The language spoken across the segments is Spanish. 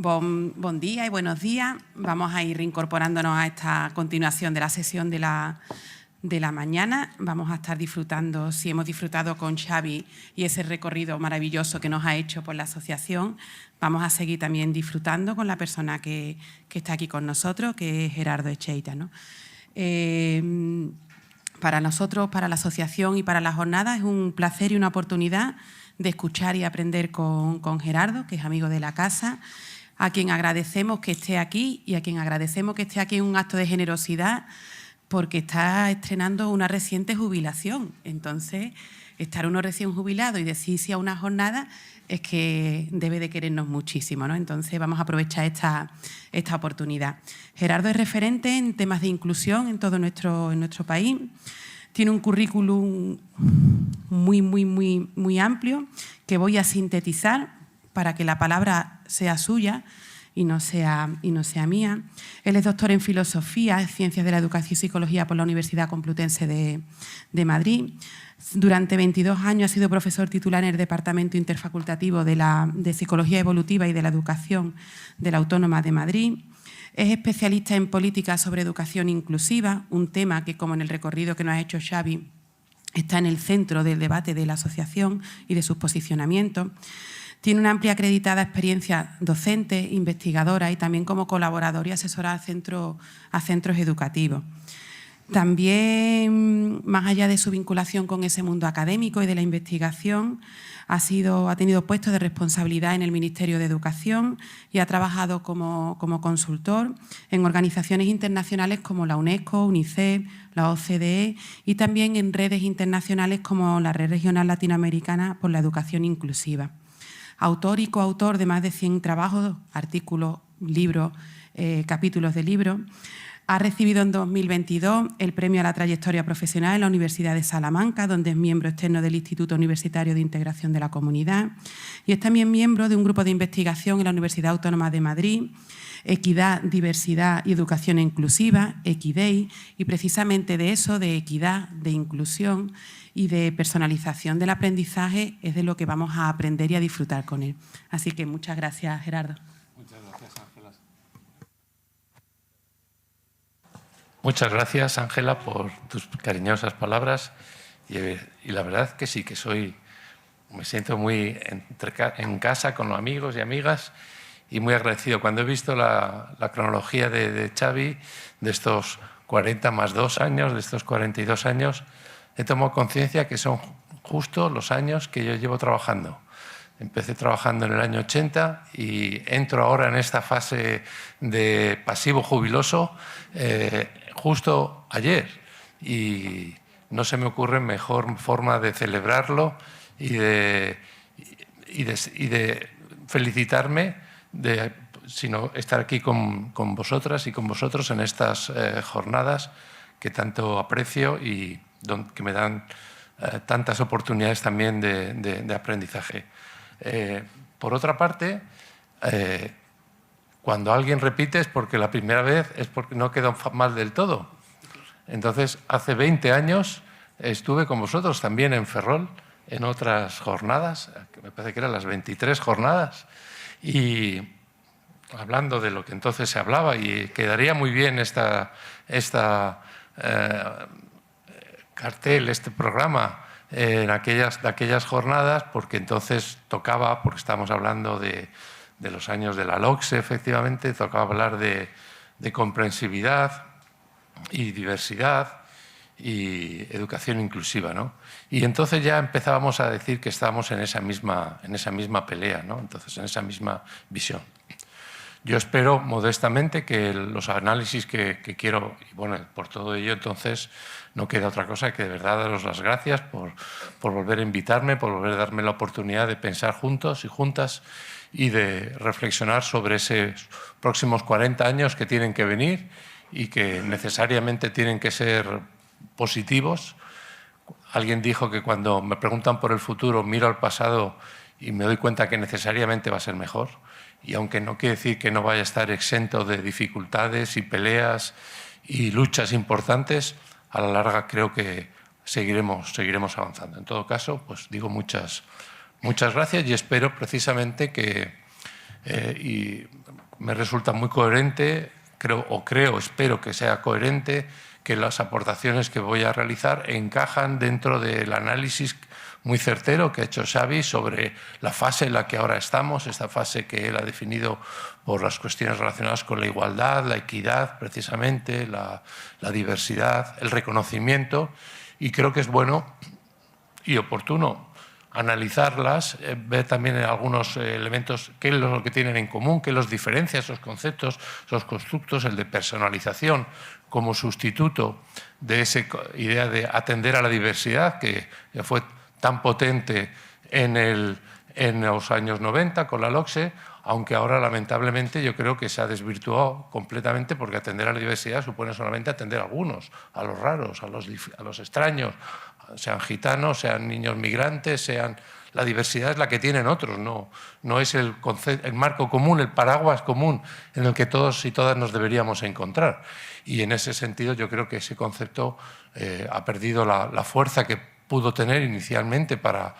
Bon día y buenos días. Vamos a ir reincorporándonos a esta continuación de la sesión de la mañana. Vamos a estar disfrutando, si hemos disfrutado con Xavi y ese recorrido maravilloso que nos ha hecho por la asociación, vamos a seguir también disfrutando con la persona que está aquí con nosotros, que es Gerardo Echeita, ¿no? Para nosotros, para la asociación y para la jornada, es un placer y una oportunidad de escuchar y aprender con Gerardo, que es amigo de la casa, a quien agradecemos que esté aquí y a quien agradecemos que esté aquí en un acto de generosidad porque está estrenando una reciente jubilación. Entonces, estar uno recién jubilado y decir sí a una jornada es que debe de querernos muchísimo, ¿no? Entonces, vamos a aprovechar esta oportunidad. Gerardo es referente en temas de inclusión en todo nuestro país. Tiene un currículum muy amplio que voy a sintetizar para que la palabra sea suya y no sea mía. Él es doctor en Filosofía, Ciencias de la Educación y Psicología por la Universidad Complutense de Madrid. Durante 22 años ha sido profesor titular en el Departamento Interfacultativo de Psicología Evolutiva y de la Educación de la Autónoma de Madrid. Es especialista en políticas sobre educación inclusiva, un tema que, como en el recorrido que nos ha hecho Xavi, está en el centro del debate de la asociación y de sus posicionamientos. Tiene una amplia acreditada experiencia docente, investigadora y también como colaborador y asesora a centros educativos. También, más allá de su vinculación con ese mundo académico y de la investigación, ha tenido puestos de responsabilidad en el Ministerio de Educación y ha trabajado como consultor en organizaciones internacionales como la UNESCO, UNICEF, la OCDE y también en redes internacionales como la Red Regional Latinoamericana por la Educación Inclusiva. Autor y coautor de más de 100 trabajos, artículos, libros, capítulos de libros. Ha recibido en 2022 el Premio a la Trayectoria Profesional en la Universidad de Salamanca, donde es miembro externo del Instituto Universitario de Integración de la Comunidad y es también miembro de un grupo de investigación en la Universidad Autónoma de Madrid, Equidad, Diversidad y Educación Inclusiva, EQUIDEI, y precisamente de eso, de equidad, de inclusión y de personalización del aprendizaje, es de lo que vamos a aprender y a disfrutar con él. Así que muchas gracias, Gerardo. Muchas gracias, Ángela. Muchas gracias, Ángela, por tus cariñosas palabras. Y la verdad que sí, que me siento muy en casa con los amigos y amigas y muy agradecido. Cuando he visto la cronología de Xavi, de estos 40 más 2 años, de estos 42 años, he tomado conciencia que son justo los años que yo llevo trabajando. Empecé trabajando en el año 80 y entro ahora en esta fase de pasivo jubiloso justo ayer. Y no se me ocurre mejor forma de celebrarlo y de felicitarme, sino estar aquí con vosotras y con vosotros en estas jornadas que tanto aprecio y que me dan tantas oportunidades también de aprendizaje. Por otra parte, cuando alguien repite es porque la primera vez es porque no quedó mal del todo. Entonces, hace 20 años estuve con vosotros también en Ferrol, en otras jornadas, que me parece que eran las 23 jornadas, y hablando de lo que entonces se hablaba, y quedaría muy bien cartel, este programa, en aquellas jornadas, porque entonces tocaba, porque estamos hablando de los años de la LOCSE, efectivamente, tocaba hablar de comprensividad y diversidad y educación inclusiva, ¿no? Y entonces ya empezábamos a decir que estábamos en esa misma pelea, ¿no? Entonces, en esa misma visión. Yo espero modestamente que los análisis que quiero, y bueno, por todo ello, entonces no queda otra cosa que de verdad daros las gracias por volver a invitarme, por volver a darme la oportunidad de pensar juntos y juntas y de reflexionar sobre esos próximos 40 años que tienen que venir y que necesariamente tienen que ser positivos. Alguien dijo que cuando me preguntan por el futuro miro al pasado y me doy cuenta que necesariamente va a ser mejor. Y aunque no quiere decir que no vaya a estar exento de dificultades y peleas y luchas importantes, a la larga creo que seguiremos avanzando. En todo caso, pues digo muchas gracias y espero precisamente que y me resulta muy coherente, espero que sea coherente, que las aportaciones que voy a realizar encajan dentro del análisis muy certero que ha hecho Xavi sobre la fase en la que ahora estamos, esta fase que él ha definido por las cuestiones relacionadas con la igualdad, la equidad, precisamente, la diversidad, el reconocimiento, y creo que es bueno y oportuno analizarlas, ver también en algunos elementos qué es lo que tienen en común, qué los diferencia, esos conceptos, esos constructos, el de personalización como sustituto de esa idea de atender a la diversidad que fue tan potente en los años 90 con la LOCSE, aunque ahora lamentablemente yo creo que se ha desvirtuado completamente porque atender a la diversidad supone solamente atender a algunos, a los raros, a los extraños, sean gitanos, sean niños migrantes, sean... La diversidad es la que tienen otros, no es el marco común, el paraguas común en el que todos y todas nos deberíamos encontrar. Y en ese sentido yo creo que ese concepto ha perdido la fuerza que pudo tener inicialmente para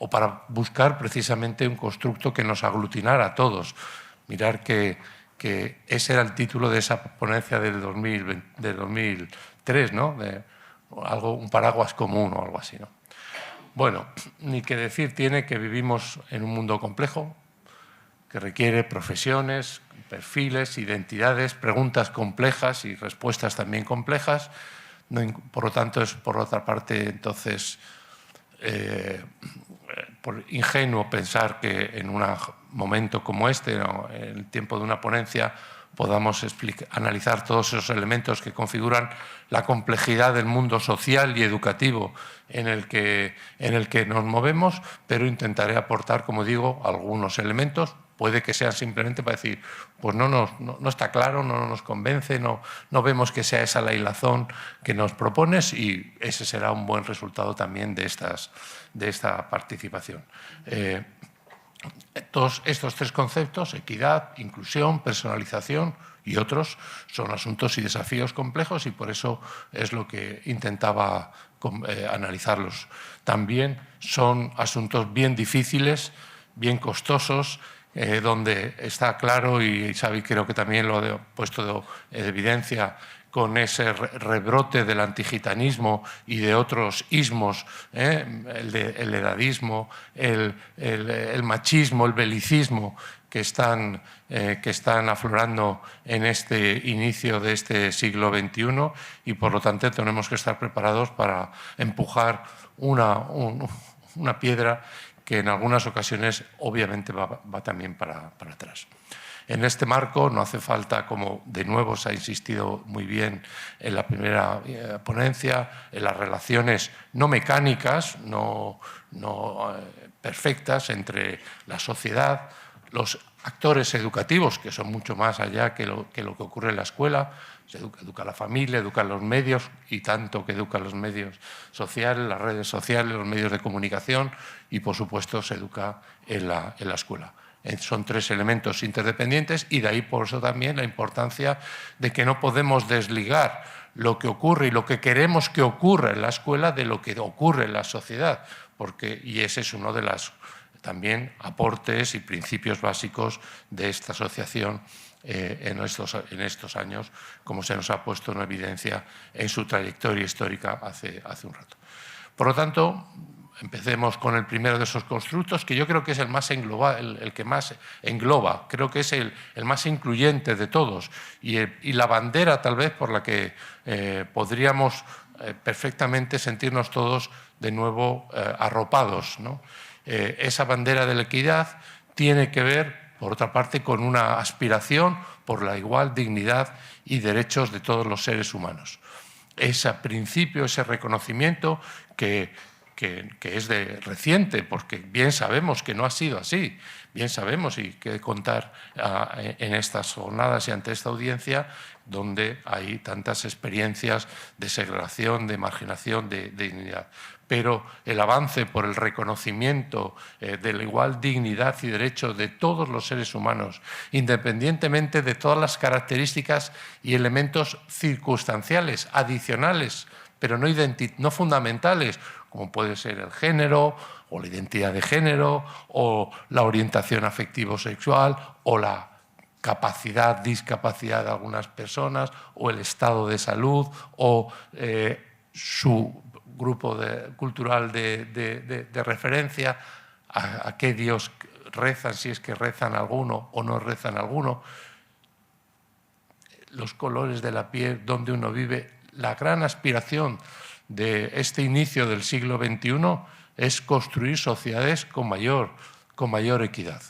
para buscar precisamente un constructo que nos aglutinara a todos. Mirar que ese era el título de esa ponencia del 2003, ¿no? Un paraguas común o algo así, ¿no? Bueno, ni que decir tiene que vivimos en un mundo complejo que requiere profesiones, perfiles, identidades, preguntas complejas y respuestas también complejas. Por lo tanto, es por otra parte, entonces, ingenuo pensar que en un momento como este, ¿no?, en el tiempo de una ponencia, podamos analizar todos esos elementos que configuran la complejidad del mundo social y educativo en el que nos movemos, pero intentaré aportar, como digo, algunos elementos. Puede que sean simplemente para decir, pues no está claro, no nos convence, no vemos que sea esa la hilazón que nos propones, y ese será un buen resultado también de esta participación. Todos estos tres conceptos, equidad, inclusión, personalización y otros, son asuntos y desafíos complejos, y por eso es lo que intentaba analizarlos. También son asuntos bien difíciles, bien costosos, donde está claro, y Xavi creo que también lo ha puesto de evidencia, con ese rebrote del antigitanismo y de otros ismos, el edadismo, el machismo, el belicismo, que están aflorando en este inicio de este siglo XXI, y por lo tanto tenemos que estar preparados para empujar una piedra que en algunas ocasiones obviamente va también para atrás. En este marco no hace falta, como de nuevo se ha insistido muy bien en la primera ponencia, en las relaciones no mecánicas, no perfectas entre la sociedad, los actores educativos, que son mucho más allá que lo que ocurre en la escuela. Se educa a la familia, educa a los medios, y tanto que educa a los medios sociales, las redes sociales, los medios de comunicación, y por supuesto se educa en la escuela. Son tres elementos interdependientes, y de ahí por eso también la importancia de que no podemos desligar lo que ocurre y lo que queremos que ocurra en la escuela de lo que ocurre en la sociedad, y ese es uno de los también aportes y principios básicos de esta asociación en estos años, como se nos ha puesto en evidencia en su trayectoria histórica hace un rato. Por lo tanto, empecemos con el primero de esos constructos, que yo creo que es el que más engloba, creo que es el más incluyente de todos, y la bandera tal vez por la que podríamos perfectamente sentirnos todos de nuevo arropados, ¿no? Esa bandera de la equidad tiene que ver, por otra parte, con una aspiración por la igual dignidad y derechos de todos los seres humanos. Ese principio, ese reconocimiento que es reciente, porque bien sabemos que no ha sido así, bien sabemos, y que contar en estas jornadas y ante esta audiencia, donde hay tantas experiencias de segregación, de marginación, de dignidad. Pero el avance por el reconocimiento de la igual dignidad y derecho de todos los seres humanos, independientemente de todas las características y elementos circunstanciales, adicionales, pero no fundamentales, como puede ser el género, o la identidad de género, o la orientación afectivo-sexual, o la capacidad, discapacidad de algunas personas, o el estado de salud, o su grupo cultural de referencia, a qué Dios rezan, si es que rezan alguno o no rezan alguno, los colores de la piel, donde uno vive. La gran aspiración de este inicio del siglo XXI es construir sociedades con mayor equidad.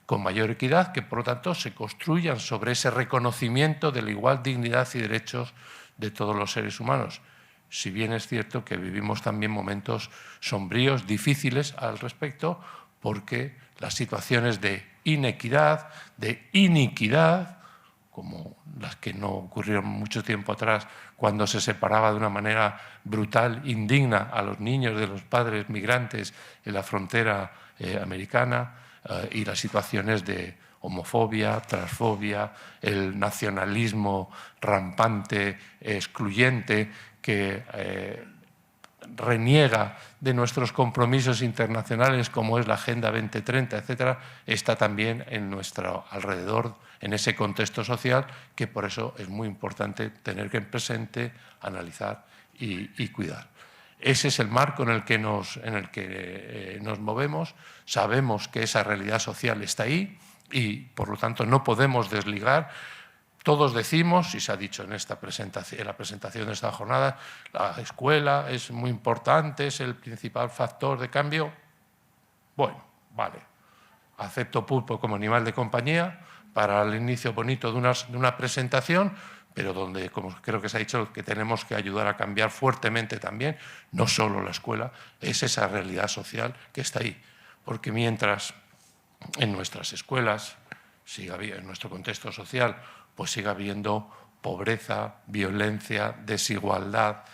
Con mayor equidad, que por lo tanto se construyan sobre ese reconocimiento de la igual dignidad y derechos de todos los seres humanos. Si bien es cierto que vivimos también momentos sombríos, difíciles al respecto, porque las situaciones de inequidad, de iniquidad, como las que no ocurrieron mucho tiempo atrás, cuando se separaba de una manera brutal, indigna, a los niños de los padres migrantes en la frontera americana, y las situaciones de homofobia, transfobia, el nacionalismo rampante, excluyente, que reniega de nuestros compromisos internacionales, como es la Agenda 2030, etcétera, está también en nuestro alrededor, en ese contexto social, que por eso es muy importante tener que presente, analizar y cuidar. Ese es el marco en el que nos movemos. Sabemos que esa realidad social está ahí y, por lo tanto, no podemos desligar. Todos decimos, y se ha dicho en la presentación de esta jornada, la escuela es muy importante, es el principal factor de cambio. Bueno, vale. Acepto pulpo como animal de compañía para el inicio bonito de una presentación, pero donde, como creo que se ha dicho, que tenemos que ayudar a cambiar fuertemente también, no solo la escuela, es esa realidad social que está ahí. Porque mientras en nuestras escuelas, en nuestro contexto social, pues siga habiendo pobreza, violencia, desigualdad,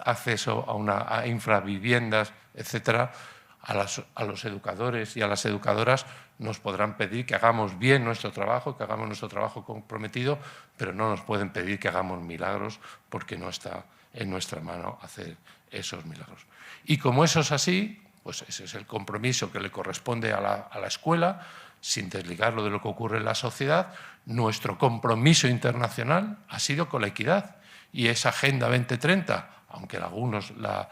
acceso a infraviviendas, etcétera, a los educadores y a las educadoras nos podrán pedir que hagamos bien nuestro trabajo, que hagamos nuestro trabajo comprometido, pero no nos pueden pedir que hagamos milagros porque no está en nuestra mano hacer esos milagros. Y como eso es así, pues ese es el compromiso que le corresponde a la escuela, sin desligarlo de lo que ocurre en la sociedad. Nuestro compromiso internacional ha sido con la equidad, y esa Agenda 2030, aunque algunos la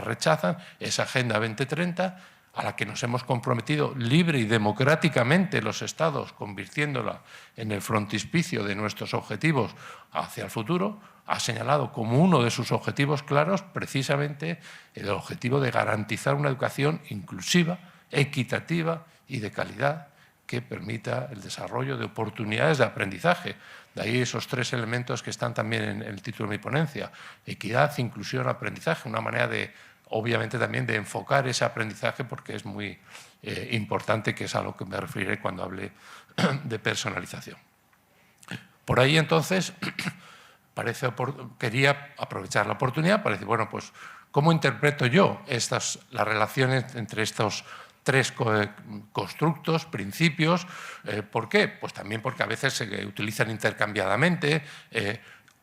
rechazan, esa Agenda 2030 a la que nos hemos comprometido libre y democráticamente los Estados, convirtiéndola en el frontispicio de nuestros objetivos hacia el futuro, ha señalado como uno de sus objetivos claros precisamente el objetivo de garantizar una educación inclusiva, equitativa y de calidad que permita el desarrollo de oportunidades de aprendizaje. De ahí esos tres elementos que están también en el título de mi ponencia: equidad, inclusión, aprendizaje, una manera de, obviamente, también de enfocar ese aprendizaje, porque es muy importante, que es a lo que me referiré cuando hable de personalización. Por ahí, entonces, quería aprovechar la oportunidad para decir, bueno, pues, ¿cómo interpreto yo las relaciones entre estos tres constructos, principios? ¿Por qué? Pues también porque a veces se utilizan intercambiadamente,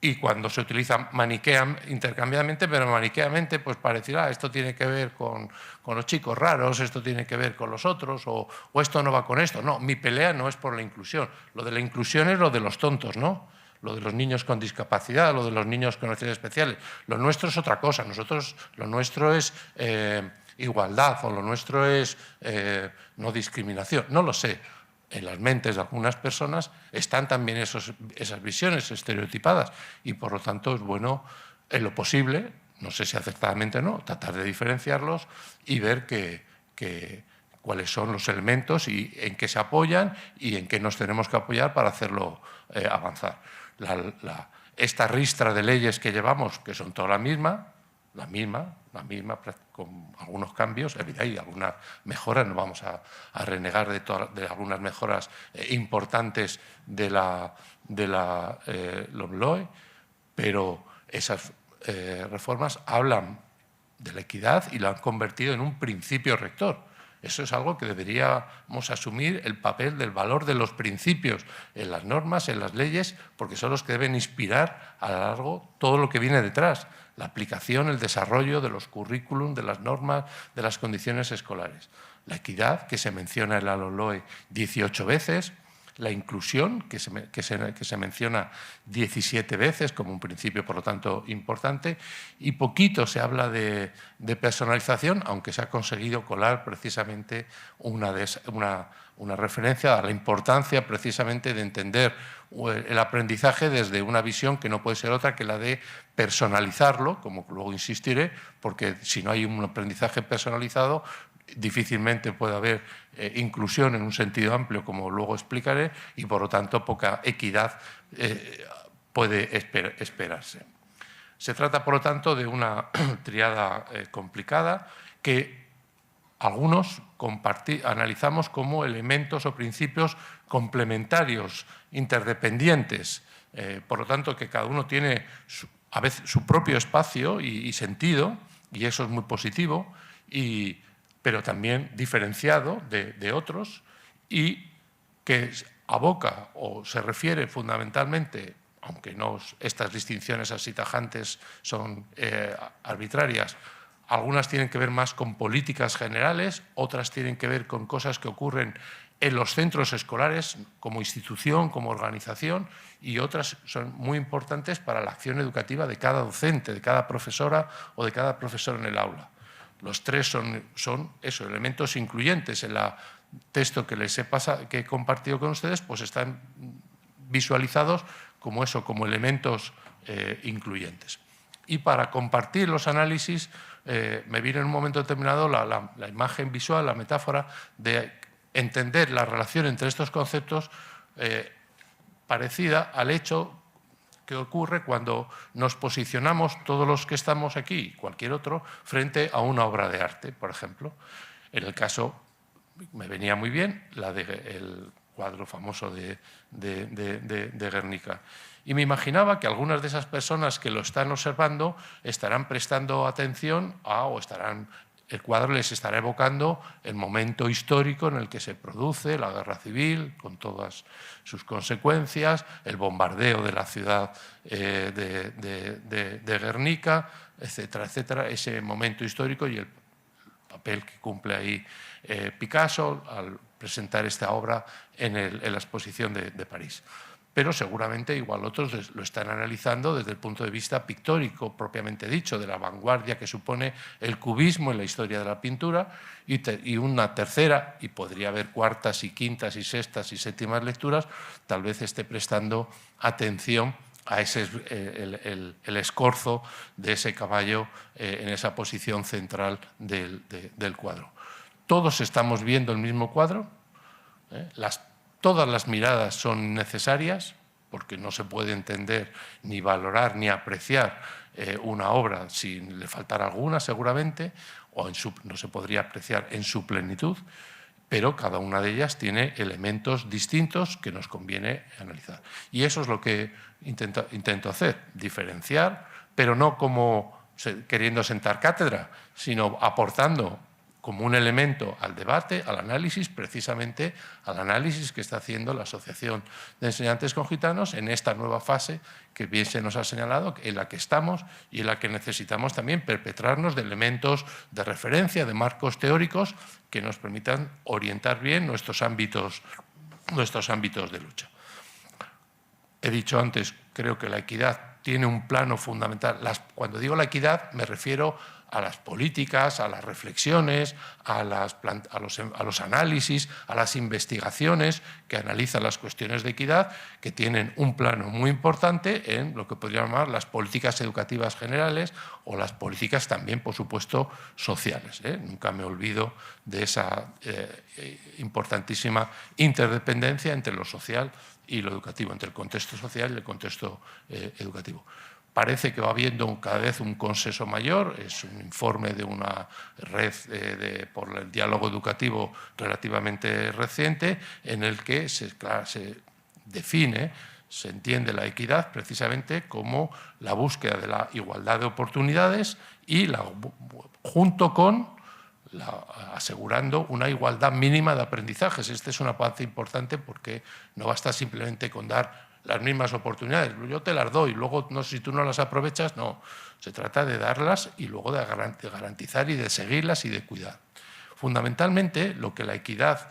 y cuando se utilizan maniquean intercambiadamente, pero maniqueamente pues parecerá esto tiene que ver con los chicos raros, esto tiene que ver con los otros, o esto no va con esto. No, mi pelea no es por la inclusión. Lo de la inclusión es lo de los tontos, ¿no? Lo de los niños con discapacidad, lo de los niños con necesidades especiales. Lo nuestro es otra cosa. Lo nuestro es igualdad, o lo nuestro es no discriminación. No lo sé. En las mentes de algunas personas están también esas visiones estereotipadas, y por lo tanto es bueno, en lo posible, no sé si acertadamente o no, tratar de diferenciarlos y ver cuáles son los elementos y en qué se apoyan y en qué nos tenemos que apoyar para hacerlo avanzar. Esta ristra de leyes que llevamos, que son todas la misma, con algunos cambios, hay algunas mejoras, no vamos a renegar de algunas mejoras importantes de la LOMLOE, pero esas reformas hablan de la equidad y la han convertido en un principio rector. Eso es algo que deberíamos asumir, el papel del valor de los principios en las normas, en las leyes, porque son los que deben inspirar a lo largo todo lo que viene detrás, la aplicación, el desarrollo de los currículum, de las normas, de las condiciones escolares. La equidad, que se menciona en la LOLOE 18 veces, la inclusión, que se menciona 17 veces como un principio, por lo tanto, importante, y poquito se habla de personalización, aunque se ha conseguido colar precisamente una referencia a la importancia precisamente de entender el aprendizaje desde una visión que no puede ser otra que la de personalizarlo, como luego insistiré, porque si no hay un aprendizaje personalizado, difícilmente puede haber inclusión en un sentido amplio, como luego explicaré, y por lo tanto poca equidad puede esperarse. Se trata, por lo tanto, de una tríada complicada que algunos analizamos como elementos o principios complementarios, interdependientes, por lo tanto que cada uno tiene a veces su propio espacio y sentido, y eso es muy positivo, pero también diferenciado de otros, y que aboca o se refiere fundamentalmente, aunque no estas distinciones así tajantes son arbitrarias, algunas tienen que ver más con políticas generales, otras tienen que ver con cosas que ocurren en los centros escolares como institución, como organización, y otras son muy importantes para la acción educativa de cada docente, de cada profesora o de cada profesor en el aula. Los tres son eso, elementos incluyentes. En el texto que que he compartido con ustedes, pues están visualizados como eso, como elementos incluyentes. Y para compartir los análisis, me viene en un momento determinado la imagen visual, la metáfora de entender la relación entre estos conceptos parecida al hecho que ocurre cuando nos posicionamos todos los que estamos aquí, cualquier otro, frente a una obra de arte, por ejemplo. En el caso, me venía muy bien el cuadro famoso de Guernica. Y me imaginaba que algunas de esas personas que lo están observando estarán prestando atención el cuadro les estará evocando el momento histórico en el que se produce la guerra civil, con todas sus consecuencias, el bombardeo de la ciudad de Guernica, etcétera, etcétera, ese momento histórico y el papel que cumple ahí Picasso al presentar esta obra en la exposición de París. Pero seguramente igual otros lo están analizando desde el punto de vista pictórico, propiamente dicho, de la vanguardia que supone el cubismo en la historia de la pintura, y una tercera, y podría haber cuartas y quintas y sextas y séptimas lecturas, tal vez esté prestando atención a el escorzo de ese caballo en esa posición central del cuadro. Todos estamos viendo el mismo cuadro, todas las miradas son necesarias, porque no se puede entender, ni valorar, ni apreciar una obra si le faltara alguna, seguramente, o no se podría apreciar en su plenitud, pero cada una de ellas tiene elementos distintos que nos conviene analizar. Y eso es lo que intento hacer, diferenciar, pero no como queriendo sentar cátedra, sino aportando como un elemento al debate, al análisis, precisamente al análisis que está haciendo la Asociación de Enseñantes con Gitanos en esta nueva fase que bien se nos ha señalado, en la que estamos y en la que necesitamos también perpetrarnos de elementos de referencia, de marcos teóricos que nos permitan orientar bien nuestros ámbitos de lucha. He dicho antes, creo que la equidad tiene un plano fundamental. Cuando digo la equidad me refiero a las políticas, a las reflexiones, a los análisis, a las investigaciones que analizan las cuestiones de equidad, que tienen un plano muy importante en lo que podríamos llamar las políticas educativas generales o las políticas también, por supuesto, sociales. Nunca me olvido de esa importantísima interdependencia entre lo social y lo educativo, entre el contexto social y el contexto educativo. Parece que va habiendo cada vez un consenso mayor, es un informe de una red por el diálogo educativo relativamente reciente, en el que se define, se entiende la equidad precisamente como la búsqueda de la igualdad de oportunidades y junto con asegurando una igualdad mínima de aprendizajes. Este es un avance importante porque no basta simplemente con dar las mismas oportunidades. Yo te las doy, luego si tú no las aprovechas, no. Se trata de darlas y luego de garantizar y de seguirlas y de cuidar. Fundamentalmente, lo que la equidad,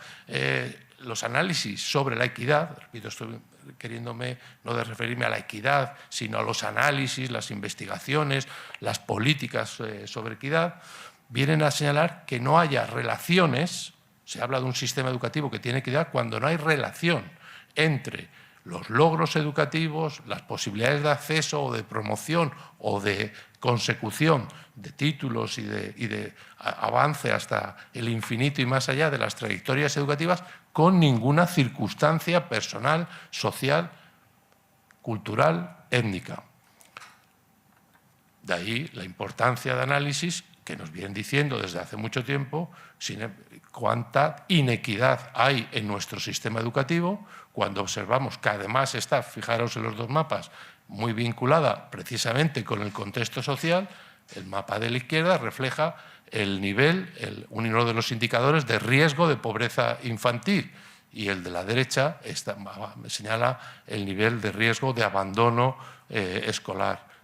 los análisis sobre la equidad, repito, estoy queriéndome no de referirme a la equidad, sino a los análisis, las investigaciones, las políticas sobre equidad, vienen a señalar que no haya relaciones. Se habla de un sistema educativo que tiene equidad cuando no hay relación entre los logros educativos, las posibilidades de acceso o de promoción o de consecución de títulos y de avance hasta el infinito y más allá de las trayectorias educativas con ninguna circunstancia personal, social, cultural, étnica. De ahí la importancia de análisis que nos vienen diciendo desde hace mucho tiempo cuánta inequidad hay en nuestro sistema educativo cuando observamos que además está, fijaros en los dos mapas, muy vinculada precisamente con el contexto social. El mapa de la izquierda refleja el nivel, uno de los indicadores de riesgo de pobreza infantil, y el de la derecha señala el nivel de riesgo de abandono escolar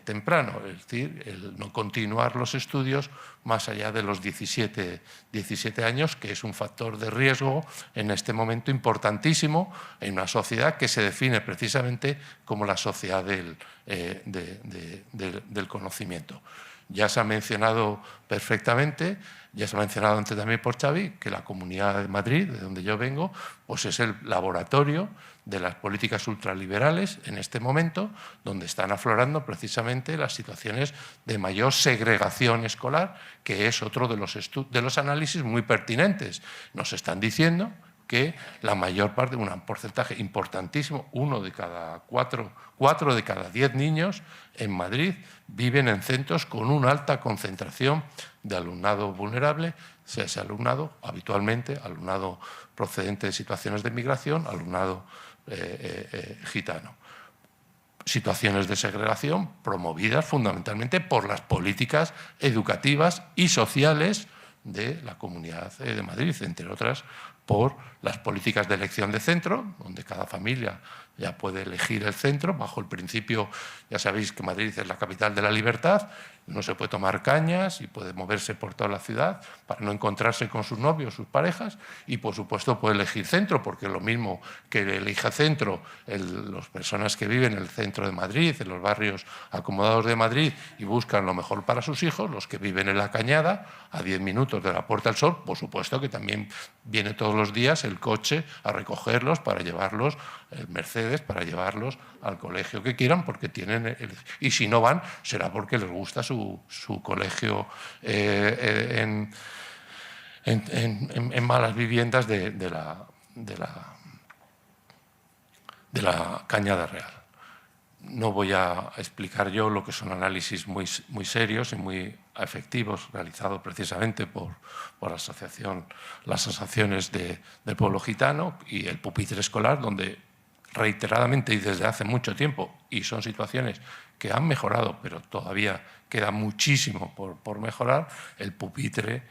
temprano, es decir, el no continuar los estudios más allá de los 17 años, que es un factor de riesgo en este momento importantísimo en una sociedad que se define precisamente como la sociedad del conocimiento. Ya se ha mencionado perfectamente, ya se ha mencionado antes también por Xavi, que la Comunidad de Madrid, de donde yo vengo, pues es el laboratorio de las políticas ultraliberales en este momento, donde están aflorando precisamente las situaciones de mayor segregación escolar, que es otro de los análisis muy pertinentes. Nos están diciendo que la mayor parte, un porcentaje importantísimo, 1 de cada 4 de cada 10 niños en Madrid viven en centros con una alta concentración de alumnado vulnerable, sea ese alumnado habitualmente, alumnado procedente de situaciones de migración, alumnado gitano. Situaciones de segregación promovidas fundamentalmente por las políticas educativas y sociales de la Comunidad de Madrid, entre otras por las políticas de elección de centro, donde cada familia ya puede elegir el centro bajo el principio, ya sabéis que Madrid es la capital de la libertad, no se puede tomar cañas y puede moverse por toda la ciudad para no encontrarse con sus novios, sus parejas, y por supuesto puede elegir centro, porque lo mismo que elija centro las personas que viven en el centro de Madrid, en los barrios acomodados de Madrid y buscan lo mejor para sus hijos, los que viven en la Cañada, a 10 minutos de la Puerta del Sol, por supuesto que también viene todos los días el coche a recogerlos para llevarlos, el Mercedes, para llevarlos al colegio que quieran, porque tienen... y si no van, será porque les gusta su colegio en malas viviendas de la Cañada Real. No voy a explicar yo lo que son análisis muy serios y muy efectivos realizados precisamente por las asociaciones del pueblo gitano y el pupitre escolar, donde reiteradamente y desde hace mucho tiempo, y son situaciones que han mejorado, pero todavía queda muchísimo por mejorar, el pupitre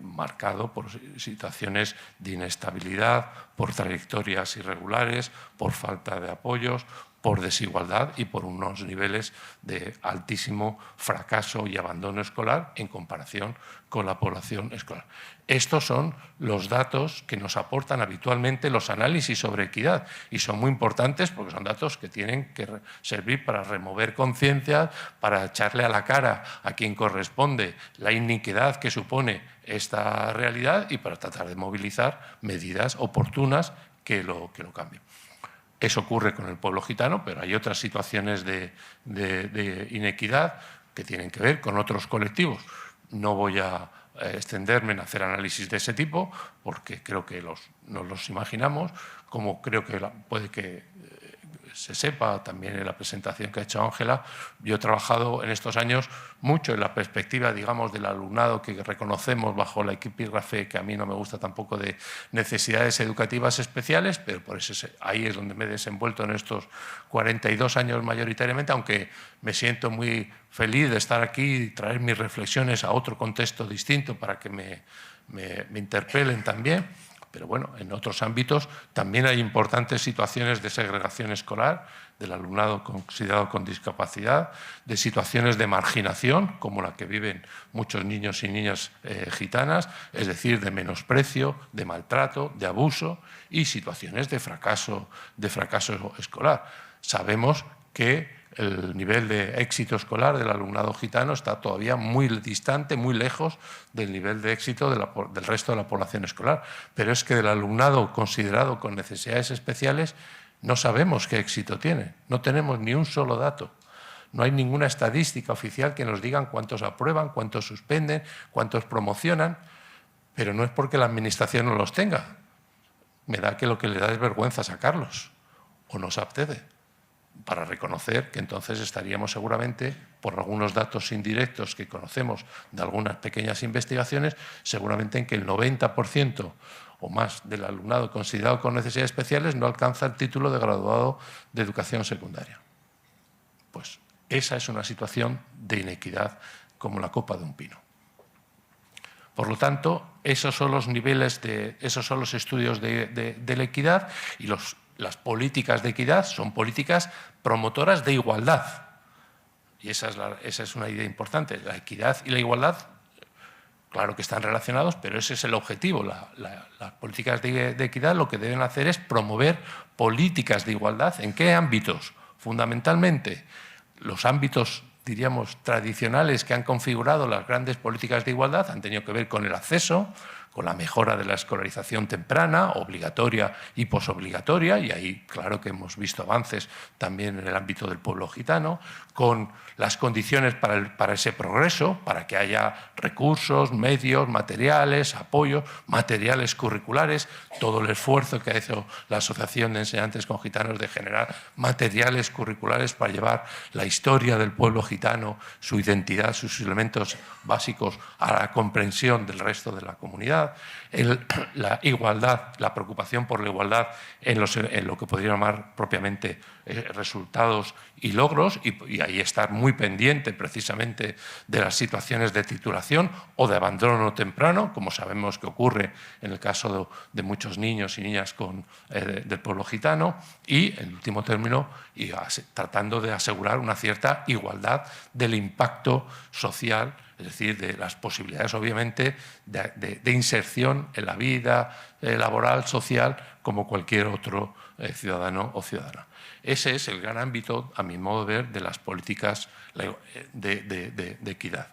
marcado por situaciones de inestabilidad, por trayectorias irregulares, por falta de apoyos, por desigualdad y por unos niveles de altísimo fracaso y abandono escolar en comparación con la población escolar. Estos son los datos que nos aportan habitualmente los análisis sobre equidad y son muy importantes porque son datos que tienen que servir para remover conciencias, para echarle a la cara a quien corresponde la iniquidad que supone esta realidad y para tratar de movilizar medidas oportunas que lo cambien. Eso ocurre con el pueblo gitano, pero hay otras situaciones de inequidad que tienen que ver con otros colectivos. No voy a extenderme en hacer análisis de ese tipo, porque creo que nos los imaginamos, como creo que puede que se sepa, también en la presentación que ha hecho Ángela, yo he trabajado en estos años mucho en la perspectiva, digamos, del alumnado que reconocemos bajo la epígrafe, que a mí no me gusta tampoco, de necesidades educativas especiales, pero por eso ahí es donde me he desenvuelto en estos 42 años mayoritariamente, aunque me siento muy feliz de estar aquí y traer mis reflexiones a otro contexto distinto para que me interpelen también. Pero bueno, en otros ámbitos también hay importantes situaciones de segregación escolar del alumnado considerado con discapacidad, de situaciones de marginación, como la que viven muchos niños y niñas gitanas, es decir, de menosprecio, de maltrato, de abuso y situaciones de fracaso escolar. Sabemos que el nivel de éxito escolar del alumnado gitano está todavía muy distante, muy lejos del nivel de éxito del resto de la población escolar. Pero es que del alumnado considerado con necesidades especiales no sabemos qué éxito tiene, no tenemos ni un solo dato. No hay ninguna estadística oficial que nos digan cuántos aprueban, cuántos suspenden, cuántos promocionan, pero no es porque la Administración no los tenga. Me da que lo que le da es vergüenza sacarlos o no se accede, para reconocer que entonces estaríamos seguramente, por algunos datos indirectos que conocemos de algunas pequeñas investigaciones, seguramente en que el 90% o más del alumnado considerado con necesidades especiales no alcanza el título de graduado de educación secundaria. Pues esa es una situación de inequidad como la copa de un pino. Por lo tanto, esos son los niveles esos son los estudios de la equidad, y las políticas de equidad son políticas promotoras de igualdad. Y esa es una idea importante. La equidad y la igualdad, claro que están relacionados, pero ese es el objetivo. Las políticas de equidad lo que deben hacer es promover políticas de igualdad. ¿En qué ámbitos? Fundamentalmente, los ámbitos, diríamos, tradicionales que han configurado las grandes políticas de igualdad han tenido que ver con el acceso, con la mejora de la escolarización temprana, obligatoria y posobligatoria, y ahí claro que hemos visto avances también en el ámbito del pueblo gitano, con las condiciones para ese progreso, para que haya recursos, medios, materiales, apoyos, materiales curriculares, todo el esfuerzo que ha hecho la Asociación de Enseñantes con Gitanos de generar materiales curriculares para llevar la historia del pueblo gitano, su identidad, sus elementos básicos a la comprensión del resto de la comunidad. La igualdad, la preocupación por la igualdad en lo que podría llamar propiamente resultados y logros, y ahí estar muy pendiente precisamente de las situaciones de titulación o de abandono temprano, como sabemos que ocurre en el caso de muchos niños y niñas del pueblo gitano, y en último término tratando de asegurar una cierta igualdad del impacto social, es decir, de las posibilidades, obviamente, de inserción en la vida laboral, social, como cualquier otro ciudadano o ciudadana. Ese es el gran ámbito, a mi modo de ver, de las políticas de equidad,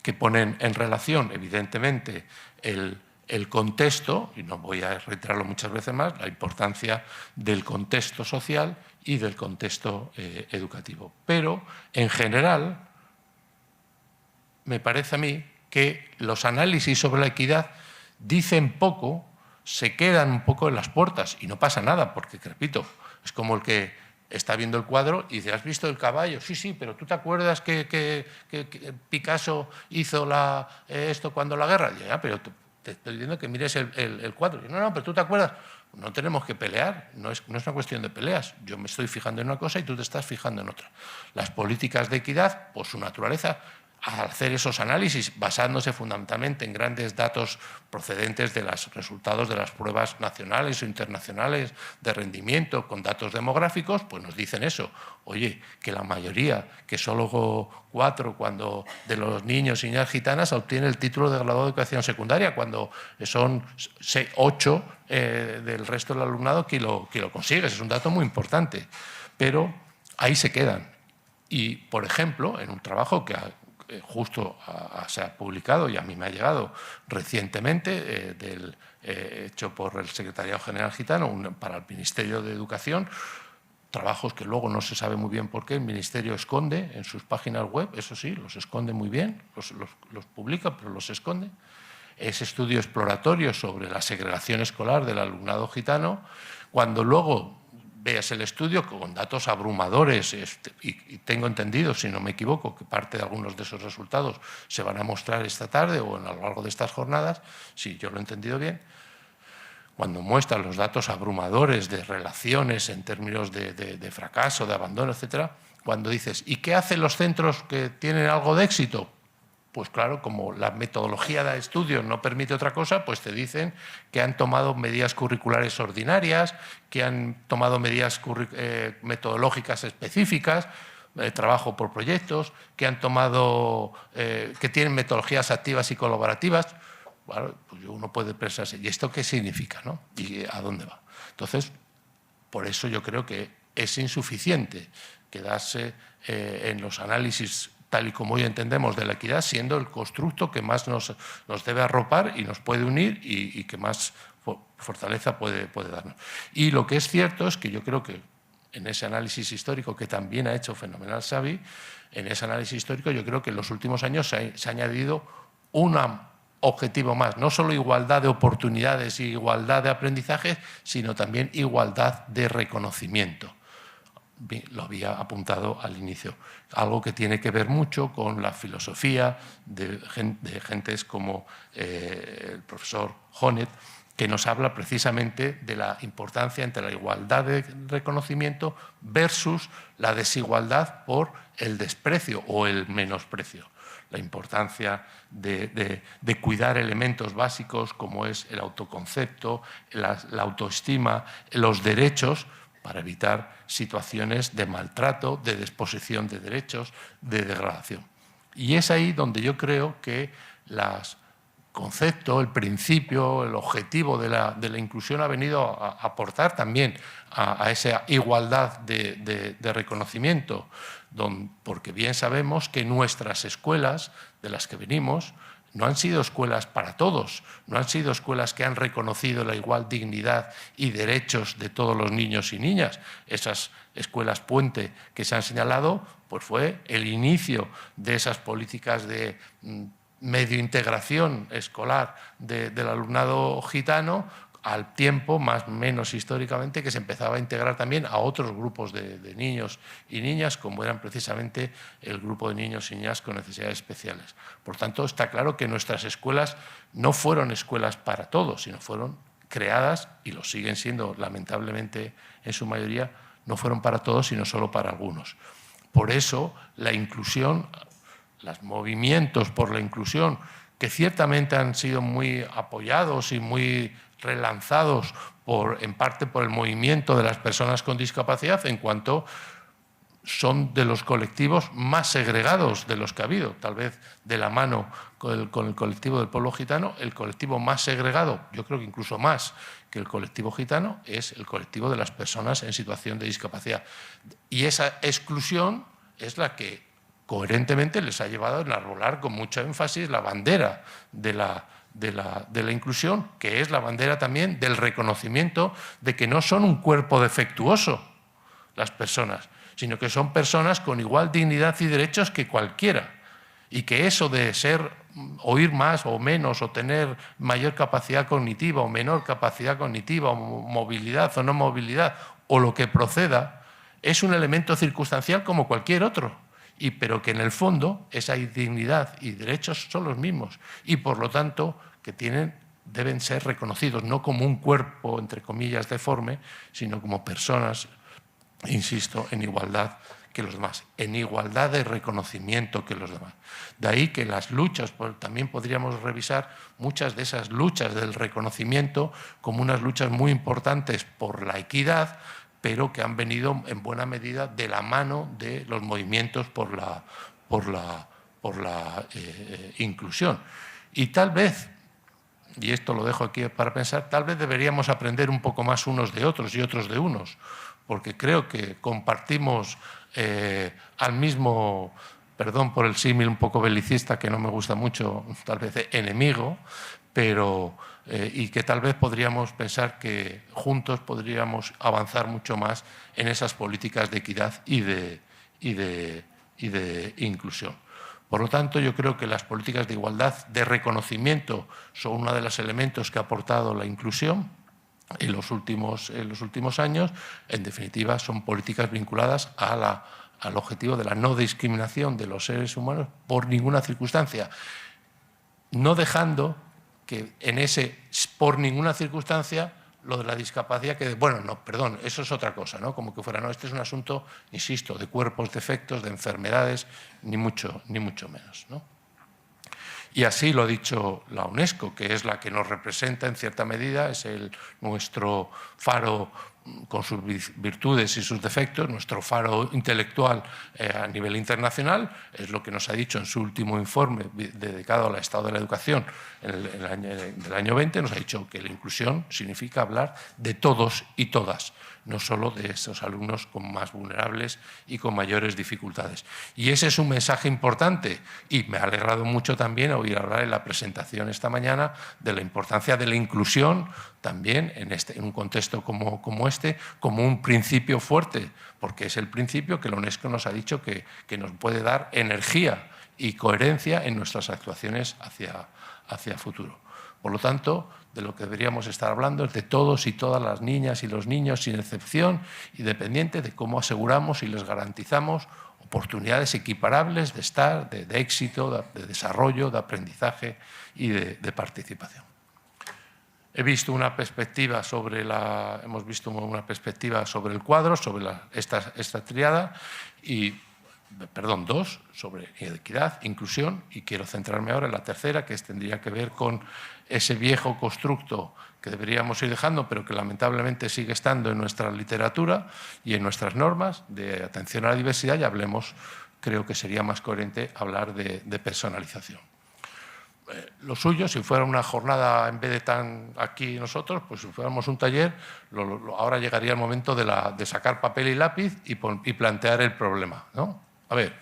que ponen en relación, evidentemente, el contexto, y no voy a reiterarlo muchas veces más, la importancia del contexto social y del contexto educativo. Pero, en general, me parece a mí que los análisis sobre la equidad dicen poco, se quedan un poco en las puertas, y no pasa nada, porque, repito, es como el que está viendo el cuadro y dice, ¿has visto el caballo? Sí, sí, pero ¿tú te acuerdas que Picasso hizo esto cuando la guerra? Ya, pero te estoy diciendo que mires el cuadro. No, pero ¿tú te acuerdas? No tenemos que pelear, no es una cuestión de peleas. Yo me estoy fijando en una cosa y tú te estás fijando en otra. Las políticas de equidad, por su naturaleza, al hacer esos análisis, basándose fundamentalmente en grandes datos procedentes de los resultados de las pruebas nacionales o internacionales de rendimiento, con datos demográficos, pues nos dicen eso. Oye, que la mayoría, que solo 4 de los niños y niñas gitanas obtienen el título de graduado de educación secundaria, cuando son 8 del resto del alumnado que lo consigue. Es un dato muy importante. Pero ahí se quedan. Y, por ejemplo, en un trabajo que justo se ha publicado y a mí me ha llegado recientemente, hecho por el Secretariado General Gitano para el Ministerio de Educación, trabajos que luego no se sabe muy bien por qué el Ministerio esconde en sus páginas web, eso sí, los esconde muy bien, los publica, pero los esconde. Ese estudio exploratorio sobre la segregación escolar del alumnado gitano, cuando luego veas el estudio con datos abrumadores y tengo entendido, si no me equivoco, que parte de algunos de esos resultados se van a mostrar esta tarde o a lo largo de estas jornadas, si yo lo he entendido bien, cuando muestran los datos abrumadores de relaciones en términos de fracaso, de abandono, etcétera, cuando dices, ¿y qué hacen los centros que tienen algo de éxito? Pues claro, como la metodología de estudio no permite otra cosa, pues te dicen que han tomado medidas curriculares ordinarias, que han tomado medidas metodológicas específicas, trabajo por proyectos, que han tomado, que tienen metodologías activas y colaborativas. Bueno, pues uno puede pensarse, ¿y esto qué significa, no? ¿Y a dónde va? Entonces, por eso yo creo que es insuficiente quedarse en los análisis tal y como hoy entendemos de la equidad, siendo el constructo que más nos debe arropar y nos puede unir y que más fortaleza puede darnos. Y lo que es cierto es que yo creo que en ese análisis histórico que también ha hecho fenomenal Xavi, en ese análisis histórico yo creo que en los últimos años se ha añadido un objetivo más, no solo igualdad de oportunidades y igualdad de aprendizajes, sino también igualdad de reconocimiento. Lo había apuntado al inicio, algo que tiene que ver mucho con la filosofía de gentes como el profesor Honneth, que nos habla precisamente de la importancia entre la igualdad de reconocimiento versus la desigualdad por el desprecio o el menosprecio. La importancia de cuidar elementos básicos como es el autoconcepto, la autoestima, los derechos, para evitar situaciones de maltrato, de desposesión de derechos, de degradación. Y es ahí donde yo creo que el concepto, el principio, el objetivo de la inclusión ha venido a aportar también a esa igualdad de reconocimiento, porque bien sabemos que nuestras escuelas, de las que venimos, no han sido escuelas para todos, no han sido escuelas que han reconocido la igual dignidad y derechos de todos los niños y niñas. Esas escuelas puente que se han señalado, pues fue el inicio de esas políticas de medio integración escolar del alumnado gitano, al tiempo, más o menos históricamente, que se empezaba a integrar también a otros grupos de niños y niñas, como eran precisamente el grupo de niños y niñas con necesidades especiales. Por tanto, está claro que nuestras escuelas no fueron escuelas para todos, sino fueron creadas, y lo siguen siendo lamentablemente en su mayoría, no fueron para todos, sino solo para algunos. Por eso, la inclusión, los movimientos por la inclusión, que ciertamente han sido muy apoyados y muy relanzados en parte por el movimiento de las personas con discapacidad, en cuanto son de los colectivos más segregados de los que ha habido, tal vez de la mano con el colectivo del pueblo gitano. El colectivo más segregado, yo creo que incluso más que el colectivo gitano, es el colectivo de las personas en situación de discapacidad. Y esa exclusión es la que coherentemente les ha llevado a enarbolar con mucho énfasis la bandera de la inclusión, que es la bandera también del reconocimiento de que no son un cuerpo defectuoso las personas, sino que son personas con igual dignidad y derechos que cualquiera, y que eso de oír más o menos, o tener mayor capacidad cognitiva o menor capacidad cognitiva, o movilidad o no movilidad, o lo que proceda, es un elemento circunstancial como cualquier otro. Pero que en el fondo esa dignidad y derechos son los mismos y por lo tanto que deben ser reconocidos no como un cuerpo, entre comillas, deforme, sino como personas, insisto, en igualdad que los demás, en igualdad de reconocimiento que los demás. De ahí que las luchas, también podríamos revisar muchas de esas luchas del reconocimiento como unas luchas muy importantes por la equidad, pero que han venido en buena medida de la mano de los movimientos por la inclusión. Y tal vez, y esto lo dejo aquí para pensar, tal vez deberíamos aprender un poco más unos de otros y otros de unos, porque creo que compartimos al mismo, perdón por el símil un poco belicista que no me gusta mucho, tal vez enemigo, pero y que tal vez podríamos pensar que juntos podríamos avanzar mucho más en esas políticas de equidad y de inclusión. Por lo tanto, yo creo que las políticas de igualdad, de reconocimiento, son uno de los elementos que ha aportado la inclusión, en los últimos años, en definitiva, son políticas vinculadas al objetivo de la no discriminación de los seres humanos por ninguna circunstancia, no dejando que en ese por ninguna circunstancia lo de la discapacidad que, bueno, no, perdón, eso es otra cosa, ¿no? Como que fuera, no, este es un asunto, insisto, de cuerpos, defectos, de enfermedades, ni mucho menos, ¿no? Y así lo ha dicho la UNESCO, que es la que nos representa en cierta medida, es nuestro faro con sus virtudes y sus defectos, nuestro faro intelectual a nivel internacional, es lo que nos ha dicho en su último informe dedicado al estado de la educación del año 20, nos ha dicho que la inclusión significa hablar de todos y todas, no solo de esos alumnos con más vulnerables y con mayores dificultades. Y ese es un mensaje importante y me ha alegrado mucho también oír hablar en la presentación esta mañana de la importancia de la inclusión también en un contexto como este, como un principio fuerte, porque es el principio que la UNESCO nos ha dicho que nos puede dar energía y coherencia en nuestras actuaciones hacia futuro. Por lo tanto, de lo que deberíamos estar hablando es de todos y todas las niñas y los niños, sin excepción, independiente de cómo aseguramos y les garantizamos oportunidades equiparables de estar, de éxito, de desarrollo, de aprendizaje y de participación. Hemos visto una perspectiva sobre el cuadro, sobre esta triada, dos, sobre equidad, inclusión, y quiero centrarme ahora en la tercera, que tendría que ver con ese viejo constructo que deberíamos ir dejando, pero que lamentablemente sigue estando en nuestra literatura y en nuestras normas de atención a la diversidad, y creo que sería más coherente hablar de personalización. Lo suyo, si fuera una jornada, en vez de tan aquí nosotros, pues si fuéramos un taller, ahora llegaría el momento de sacar papel y lápiz y plantear el problema, ¿no? A ver,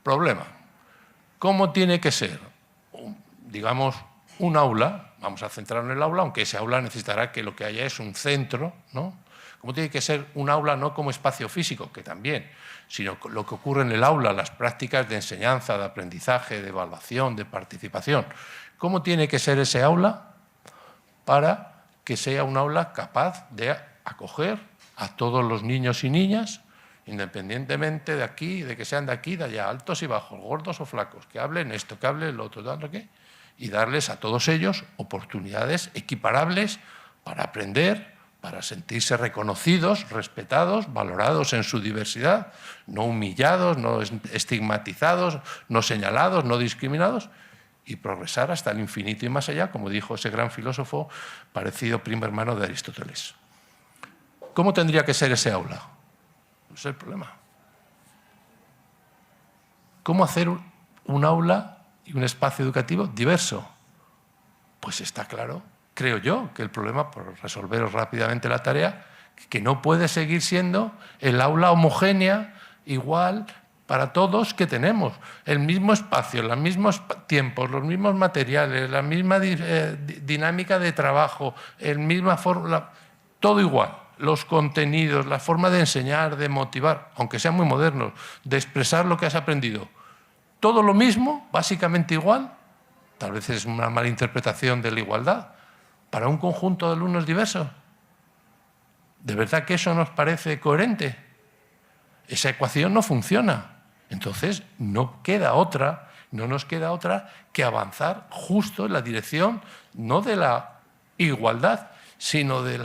problema. ¿Cómo tiene que ser, digamos, un aula? Vamos a centrarnos en el aula, aunque ese aula necesitará que lo que haya es un centro, ¿no? ¿Cómo tiene que ser un aula no como espacio físico, que también, sino lo que ocurre en el aula, las prácticas de enseñanza, de aprendizaje, de evaluación, de participación? ¿Cómo tiene que ser ese aula para que sea un aula capaz de acoger a todos los niños y niñas, independientemente de aquí, de que sean de aquí, de allá, altos y bajos, gordos o flacos, que hablen esto, que hablen lo otro, y darles a todos ellos oportunidades equiparables para aprender, para sentirse reconocidos, respetados, valorados en su diversidad, no humillados, no estigmatizados, no señalados, no discriminados, y progresar hasta el infinito y más allá, como dijo ese gran filósofo parecido primo hermano de Aristóteles. ¿Cómo tendría que ser ese aula? Ese es el problema. ¿Cómo hacer un aula y un espacio educativo diverso? Pues está claro, creo yo, que el problema, por resolveros rápidamente la tarea, que no puede seguir siendo el aula homogénea, igual para todos que tenemos. El mismo espacio, los mismos tiempos, los mismos materiales, la misma dinámica de trabajo, el misma forma, todo igual. Los contenidos, la forma de enseñar, de motivar, aunque sean muy modernos, de expresar lo que has aprendido. Todo lo mismo, básicamente igual, tal vez es una mala interpretación de la igualdad, para un conjunto de alumnos diversos. ¿De verdad que eso nos parece coherente? Esa ecuación no funciona. Entonces, no nos queda otra que avanzar justo en la dirección, no de la igualdad, sino de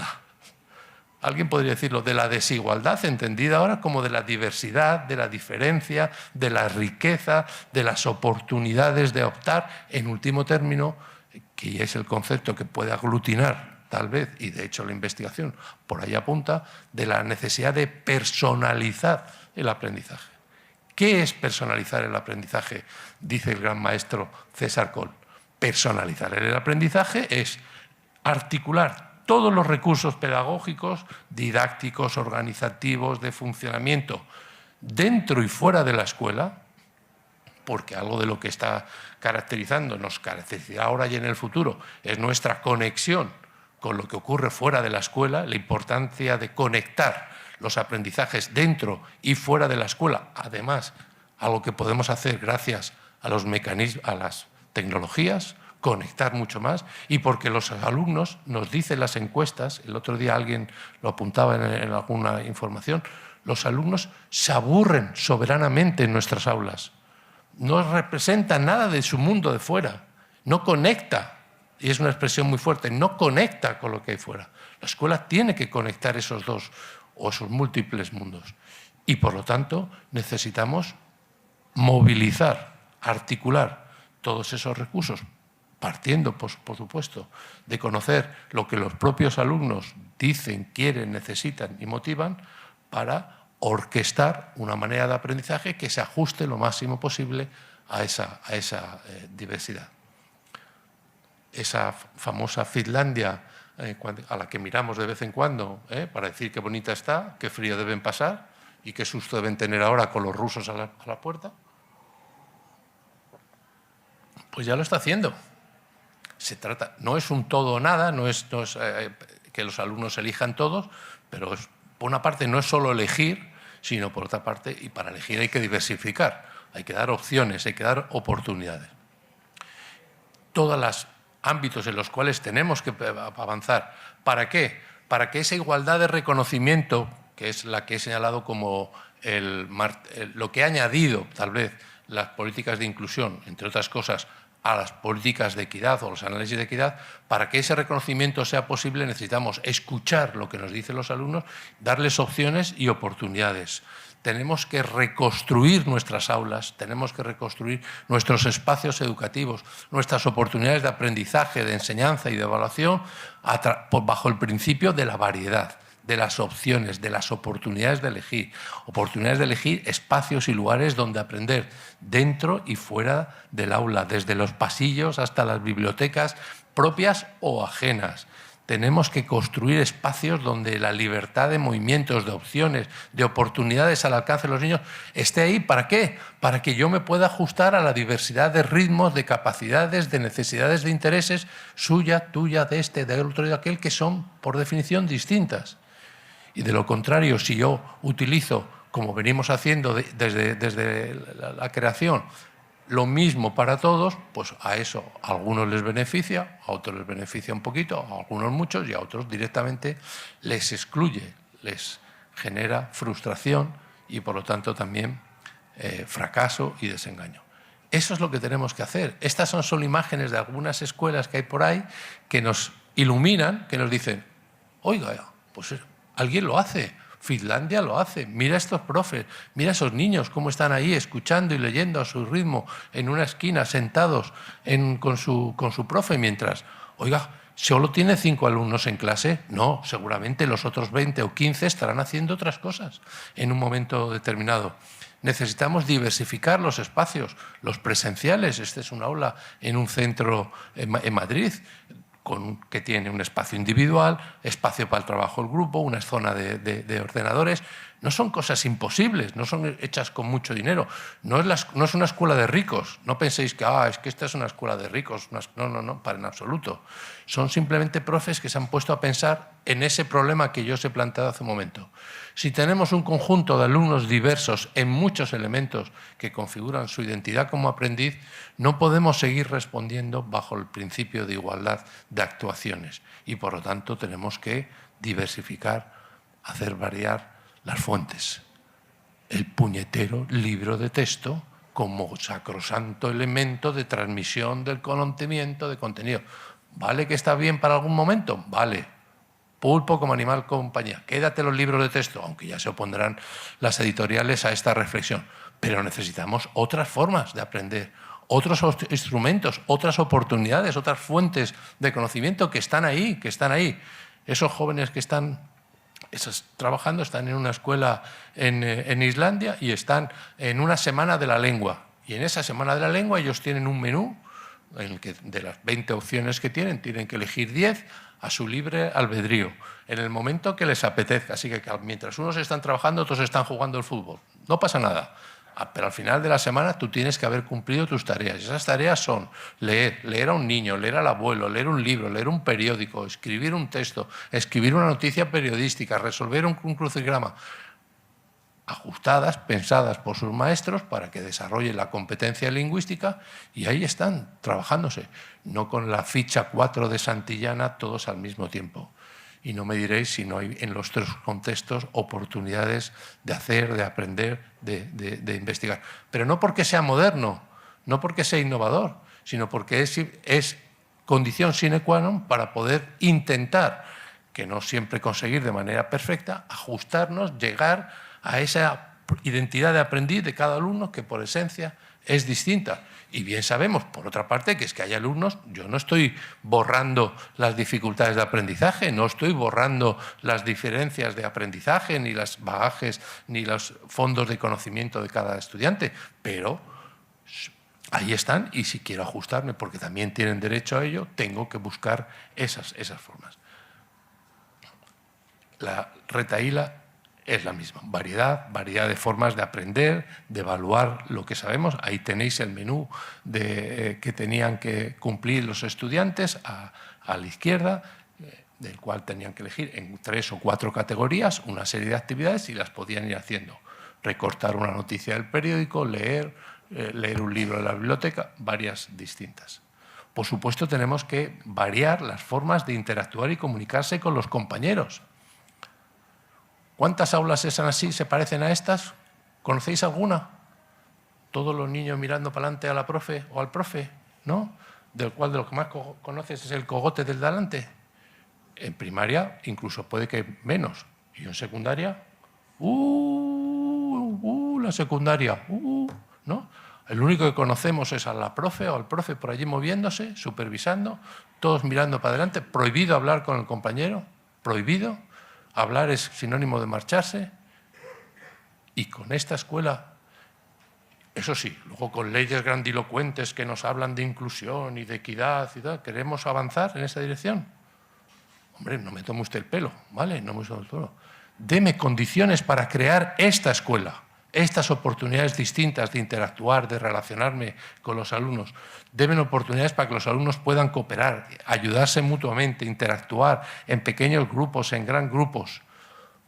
alguien podría decirlo, de la desigualdad, entendida ahora como de la diversidad, de la diferencia, de la riqueza, de las oportunidades de optar, en último término, que es el concepto que puede aglutinar, tal vez, y de hecho la investigación por ahí apunta, de la necesidad de personalizar el aprendizaje. ¿Qué es personalizar el aprendizaje? Dice el gran maestro César Coll. Personalizar el aprendizaje es articular todos los recursos pedagógicos, didácticos, organizativos, de funcionamiento, dentro y fuera de la escuela, porque algo de lo que está nos caracterizará ahora y en el futuro, es nuestra conexión con lo que ocurre fuera de la escuela, la importancia de conectar los aprendizajes dentro y fuera de la escuela, además, algo que podemos hacer gracias a los mecanismos, a las tecnologías, conectar mucho más y porque los alumnos, nos dicen las encuestas, el otro día alguien lo apuntaba en alguna información, los alumnos se aburren soberanamente en nuestras aulas, no representan nada de su mundo de fuera, no conecta, y es una expresión muy fuerte, no conecta con lo que hay fuera. La escuela tiene que conectar esos dos o esos múltiples mundos y por lo tanto necesitamos movilizar, articular todos esos recursos, partiendo, por supuesto, de conocer lo que los propios alumnos dicen, quieren, necesitan y motivan para orquestar una manera de aprendizaje que se ajuste lo máximo posible a esa diversidad. Esa famosa Finlandia a la que miramos de vez en cuando para decir qué bonita está, qué frío deben pasar y qué susto deben tener ahora con los rusos a la puerta, pues ya lo está haciendo. Se trata, no es un todo o nada, no es que los alumnos elijan todos, pero por una parte no es solo elegir, sino por otra parte, y para elegir hay que diversificar, hay que dar opciones, hay que dar oportunidades. Todos los ámbitos en los cuales tenemos que avanzar. ¿Para qué? Para que esa igualdad de reconocimiento, que es la que he señalado como lo que ha añadido, tal vez, las políticas de inclusión, entre otras cosas, a las políticas de equidad o los análisis de equidad, para que ese reconocimiento sea posible necesitamos escuchar lo que nos dicen los alumnos, darles opciones y oportunidades. Tenemos que reconstruir nuestras aulas, tenemos que reconstruir nuestros espacios educativos, nuestras oportunidades de aprendizaje, de enseñanza y de evaluación bajo el principio de la variedad, de las opciones, de las oportunidades de elegir espacios y lugares donde aprender dentro y fuera del aula, desde los pasillos hasta las bibliotecas propias o ajenas. Tenemos que construir espacios donde la libertad de movimientos, de opciones, de oportunidades al alcance de los niños esté ahí. ¿Para qué? Para que yo me pueda ajustar a la diversidad de ritmos, de capacidades, de necesidades, de intereses, suya, tuya, de este, del otro y de aquel, que son, por definición, distintas. Y de lo contrario, si yo utilizo, como venimos haciendo desde la creación, lo mismo para todos, pues a eso a algunos les beneficia, a otros les beneficia un poquito, a algunos muchos y a otros directamente les excluye, les genera frustración y por lo tanto también fracaso y desengaño. Eso es lo que tenemos que hacer. Estas son solo imágenes de algunas escuelas que hay por ahí que nos iluminan, que nos dicen, oiga, pues alguien lo hace. Finlandia lo hace. Mira a estos profes, mira a esos niños cómo están ahí escuchando y leyendo a su ritmo en una esquina, sentados con su profe, mientras, oiga, ¿solo tiene 5 alumnos en clase? No, seguramente los otros 20 o 15 estarán haciendo otras cosas en un momento determinado. Necesitamos diversificar los espacios, los presenciales. Este es un aula en un centro en Madrid, que tiene un espacio individual, espacio para el trabajo del grupo, una zona de ordenadores. No son cosas imposibles, no son hechas con mucho dinero. No es una escuela de ricos. No penséis que es que esta es una escuela de ricos. No, para en absoluto. Son simplemente profes que se han puesto a pensar en ese problema que yo os he planteado hace un momento. Si tenemos un conjunto de alumnos diversos en muchos elementos que configuran su identidad como aprendiz, no podemos seguir respondiendo bajo el principio de igualdad de actuaciones y, por lo tanto, tenemos que diversificar, hacer variar las fuentes. El puñetero libro de texto como sacrosanto elemento de transmisión del conocimiento, de contenido. ¿Vale que está bien para algún momento? Vale. Pulpo como animal compañía. Quédate los libros de texto, aunque ya se opondrán las editoriales a esta reflexión. Pero necesitamos otras formas de aprender, otros instrumentos, otras oportunidades, otras fuentes de conocimiento que están ahí, Esos jóvenes que están trabajando están en una escuela en Islandia y están en una semana de la lengua. Y en esa semana de la lengua ellos tienen un menú en el que de las 20 opciones que tienen que elegir 10 a su libre albedrío, en el momento que les apetezca. Así que mientras unos están trabajando, otros están jugando al fútbol. No pasa nada. Pero al final de la semana tú tienes que haber cumplido tus tareas. Y esas tareas son leer a un niño, leer al abuelo, leer un libro, leer un periódico, escribir un texto, escribir una noticia periodística, resolver un crucigrama. ajustadas, pensadas por sus maestros para que desarrollen la competencia lingüística, y ahí están trabajándose, no con la ficha 4 de Santillana todos al mismo tiempo. Y no me diréis si no hay en los tres contextos oportunidades de hacer, de aprender, de investigar. Pero no porque sea moderno, no porque sea innovador, sino porque es condición sine qua non para poder intentar, que no siempre conseguir de manera perfecta, ajustarnos, llegar a esa identidad de aprendiz de cada alumno que por esencia es distinta. Y bien sabemos, por otra parte, que es que hay alumnos, yo no estoy borrando las dificultades de aprendizaje, no estoy borrando las diferencias de aprendizaje, ni los bagajes, ni los fondos de conocimiento de cada estudiante, pero ahí están, y si quiero ajustarme, porque también tienen derecho a ello, tengo que buscar esas formas. La retahíla es la misma, variedad de formas de aprender, de evaluar lo que sabemos. Ahí tenéis el menú que tenían que cumplir los estudiantes a la izquierda, del cual tenían que elegir en 3 o 4 categorías una serie de actividades y las podían ir haciendo. Recortar una noticia del periódico, leer un libro de la biblioteca, varias distintas. Por supuesto, tenemos que variar las formas de interactuar y comunicarse con los compañeros. ¿Cuántas aulas son así, se parecen a estas? ¿Conocéis alguna? Todos los niños mirando para adelante a la profe o al profe, ¿no? Del cual de lo que más conoces es el cogote del delante. En primaria incluso puede que menos. Y en secundaria, la secundaria, ¿no? El único que conocemos es a la profe o al profe por allí moviéndose, supervisando, todos mirando para adelante. Prohibido hablar con el compañero, prohibido. Hablar es sinónimo de marcharse, y con esta escuela, eso sí, luego con leyes grandilocuentes que nos hablan de inclusión y de equidad y tal, ¿queremos avanzar en esa dirección? Hombre, no me tome usted el pelo, ¿vale? No me tome el pelo. Deme condiciones para crear esta escuela, estas oportunidades distintas de interactuar, de relacionarme con los alumnos. Deben oportunidades para que los alumnos puedan cooperar, ayudarse mutuamente, interactuar en pequeños grupos, en gran grupos.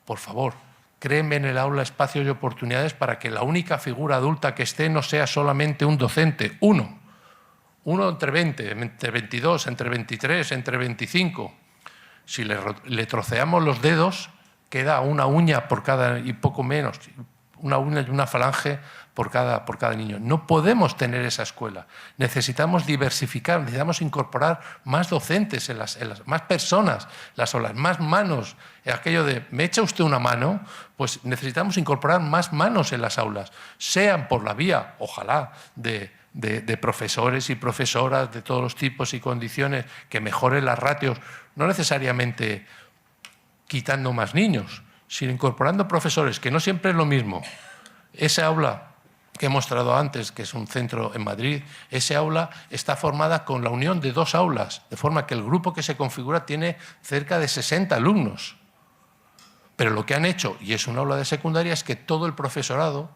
Por favor, créenme en el aula espacios y oportunidades para que la única figura adulta que esté no sea solamente un docente, uno entre 20, entre 22, entre 23, entre 25. Si le troceamos los dedos, queda una uña por cada, y poco menos, una uña y una falange por cada niño. No podemos tener esa escuela. Necesitamos diversificar, necesitamos incorporar más docentes, más personas en las aulas, más manos. Aquello de, ¿me echa usted una mano? Pues necesitamos incorporar más manos en las aulas, sean por la vía, ojalá, de profesores y profesoras de todos los tipos y condiciones que mejoren las ratios, no necesariamente quitando más niños, sino incorporando profesores, que no siempre es lo mismo. Ese aula que he mostrado antes, que es un centro en Madrid, ese aula está formada con la unión de 2 aulas, de forma que el grupo que se configura tiene cerca de 60 alumnos. Pero lo que han hecho, y es un aula de secundaria, es que todo el profesorado,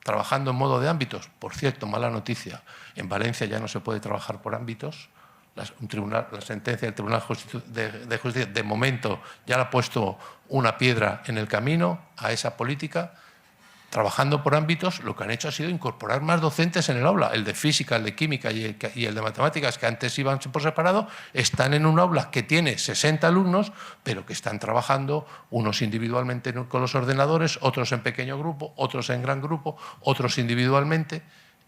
trabajando en modo de ámbitos, por cierto, mala noticia, en Valencia ya no se puede trabajar por ámbitos. La sentencia del Tribunal de Justicia, de momento, ya le ha puesto una piedra en el camino a esa política. Trabajando por ámbitos, lo que han hecho ha sido incorporar más docentes en el aula. El de física, el de química y el de matemáticas, que antes iban por separado, están en un aula que tiene 60 alumnos, pero que están trabajando unos individualmente con los ordenadores, otros en pequeño grupo, otros en gran grupo, otros individualmente.